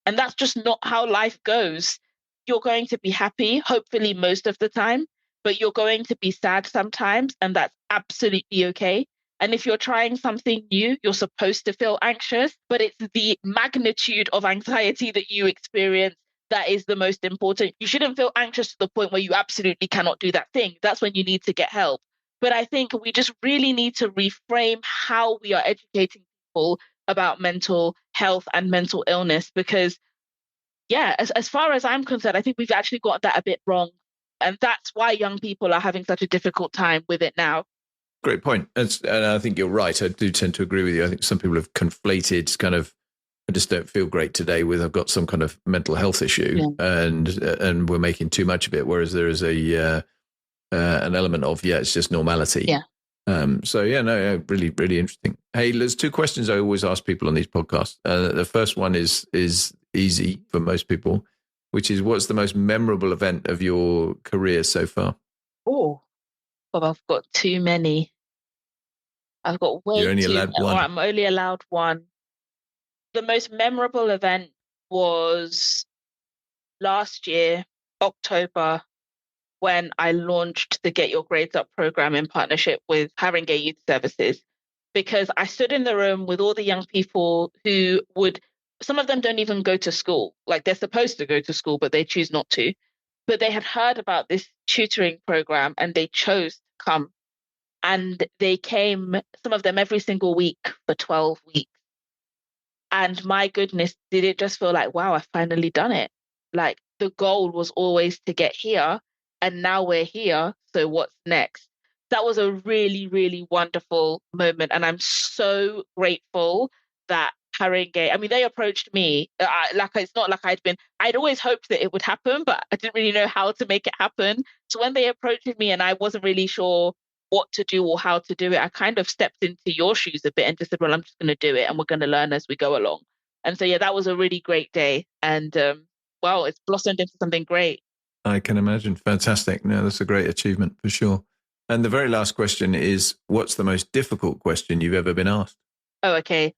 And that's just not how life goes. You're going to be happy, hopefully, most of the time, but you're going to be sad sometimes, and that's absolutely okay. And if you're trying something new, you're supposed to feel anxious, but it's the magnitude of anxiety that you experience that is the most important. You shouldn't feel anxious to the point where you absolutely cannot do that thing. That's when you need to get help. But I think we just really need to reframe how we are educating people about mental health and mental illness, because yeah, as far as I'm concerned, I think we've actually got that a bit wrong. And that's why young people are having such a difficult time with it now. Great point. And I think you're right. I do tend to agree with you. I think some people have conflated kind of, I just don't feel great today with I've got some kind of mental health issue, and we're making too much of it. Whereas there is an element of, it's just normality. Yeah. Really, really interesting. Hey, there's two questions I always ask people on these podcasts. The first one is easy for most people, which is, what's the most memorable event of your career so far? Oh, but I've got too many. I've got way You're only too allowed one. Or I'm only allowed one. The most memorable event was last year, October, when I launched the Get Your Grades Up program in partnership with Haringey Youth Services, because I stood in the room with all the young people who some of them don't even go to school. Like, they're supposed to go to school, but they choose not to. But they had heard about this tutoring program and they chose to come. And they came, some of them every single week for 12 weeks. And my goodness, did it just feel like, wow, I've finally done it. Like, the goal was always to get here, and now we're here. So what's next? That was a really, really wonderful moment. And I'm so grateful that Haringey, I mean, they approached me. It's not like I'd always hoped that it would happen, but I didn't really know how to make it happen. So when they approached me and I wasn't really sure what to do or how to do it, I kind of stepped into your shoes a bit and just said, well, I'm just going to do it and we're going to learn as we go along. And so, that was a really great day. And it's blossomed into something great. I can imagine. Fantastic. No, that's a great achievement for sure. And the very last question is, what's the most difficult question you've ever been asked? Oh, okay.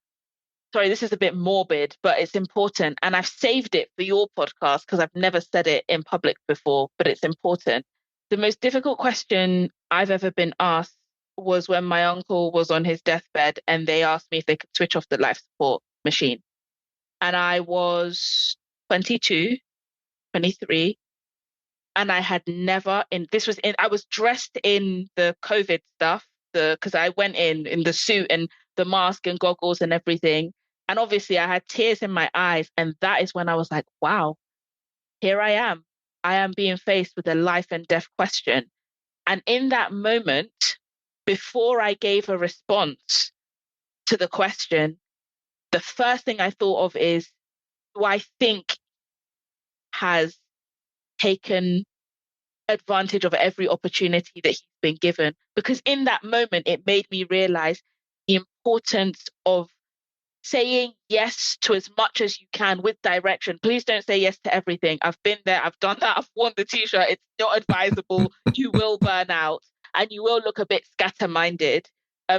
Sorry, this is a bit morbid, but it's important. And I've saved it for your podcast because I've never said it in public before, but it's important. The most difficult question I've ever been asked was when my uncle was on his deathbed and they asked me if they could switch off the life support machine. And I was 22, 23, and I had never I was dressed in the COVID stuff, because I went in the suit and the mask and goggles and everything. And obviously I had tears in my eyes. And that is when I was like, wow, here I am. I am being faced with a life and death question. And in that moment, before I gave a response to the question, the first thing I thought of is, do I think has taken advantage of every opportunity that he's been given, because in that moment it made me realize the importance of saying yes to as much as you can with direction. Please don't say yes to everything. I've been there, I've done that, I've worn the t-shirt. It's not advisable. You will burn out and you will look a bit scatter-minded.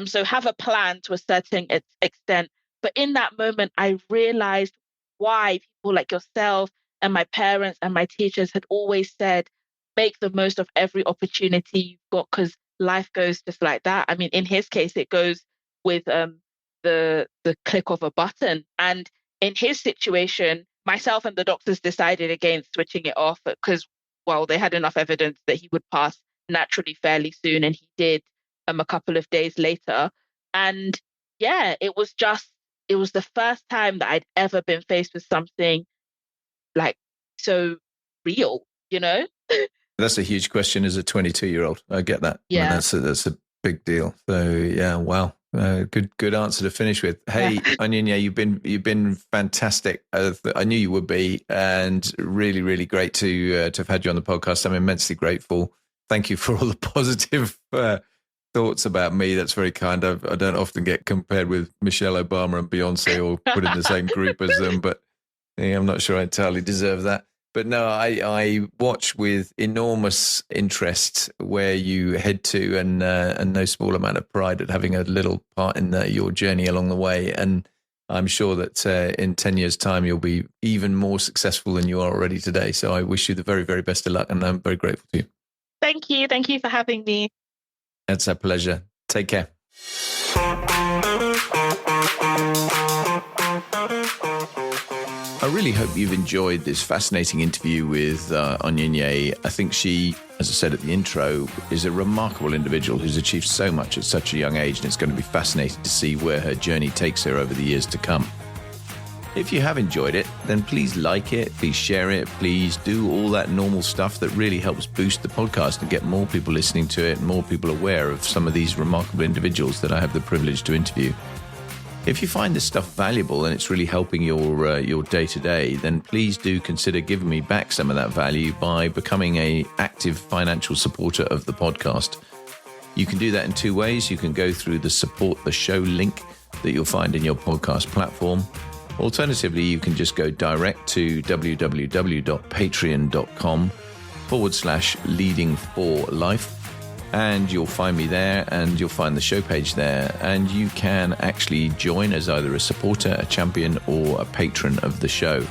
So have a plan to a certain extent. But in that moment, I realized why people like yourself and my parents and my teachers had always said, make the most of every opportunity you've got, because life goes just like that. I mean, in his case, it goes with the click of a button. And in his situation, myself and the doctors decided against switching it off because, well, they had enough evidence that he would pass naturally fairly soon, and he did a couple of days later. And yeah, it was the first time that I'd ever been faced with something like so real, you know? That's a huge question as a 22-year-old. I get that. Yeah. I mean, that's a big deal. So yeah, wow. Good answer to finish with. Hey, Onyinye, you've been fantastic. I knew you would be, and really, really great to have had you on the podcast. I'm immensely grateful. Thank you for all the positive thoughts about me. That's very kind. I don't often get compared with Michelle Obama and Beyonce or put in the same group as them, but yeah, I'm not sure I entirely deserve that. But no, I watch with enormous interest where you head to, and no small amount of pride at having a little part in your journey along the way. And I'm sure that in 10 years' time, you'll be even more successful than you are already today. So I wish you the very, very best of luck, and I'm very grateful to you. Thank you. Thank you for having me. It's a pleasure. Take care. I really hope you've enjoyed this fascinating interview with Onyinye. I think she, as I said at the intro, is a remarkable individual who's achieved so much at such a young age, and it's going to be fascinating to see where her journey takes her over the years to come. If you have enjoyed it, then please like it, please share it, please do all that normal stuff that really helps boost the podcast and get more people listening to it, more people aware of some of these remarkable individuals that I have the privilege to interview. If you find this stuff valuable and it's really helping your day-to-day, then please do consider giving me back some of that value by becoming an active financial supporter of the podcast. You can do that in two ways. You can go through the support the show link that you'll find in your podcast platform. Alternatively, you can just go direct to www.patreon.com/leading4life. And you'll find me there, and you'll find the show page there, and you can actually join as either a supporter, a champion, or a patron of the show.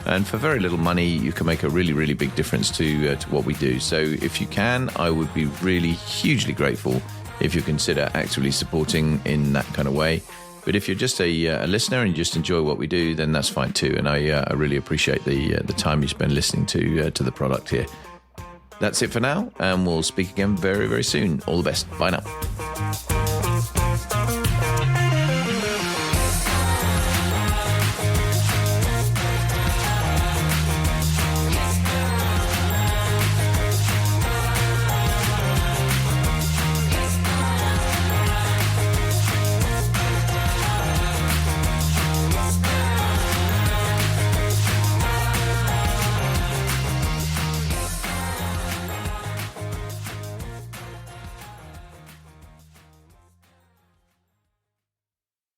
And for very little money, you can make a really, really big difference to what we do. So if you can, I would be really hugely grateful if you consider actively supporting in that kind of way. But if you're just a listener and you just enjoy what we do, then that's fine too. And I really appreciate the time you spend listening to the product here. That's it for now, and we'll speak again very, very soon. All the best. Bye now.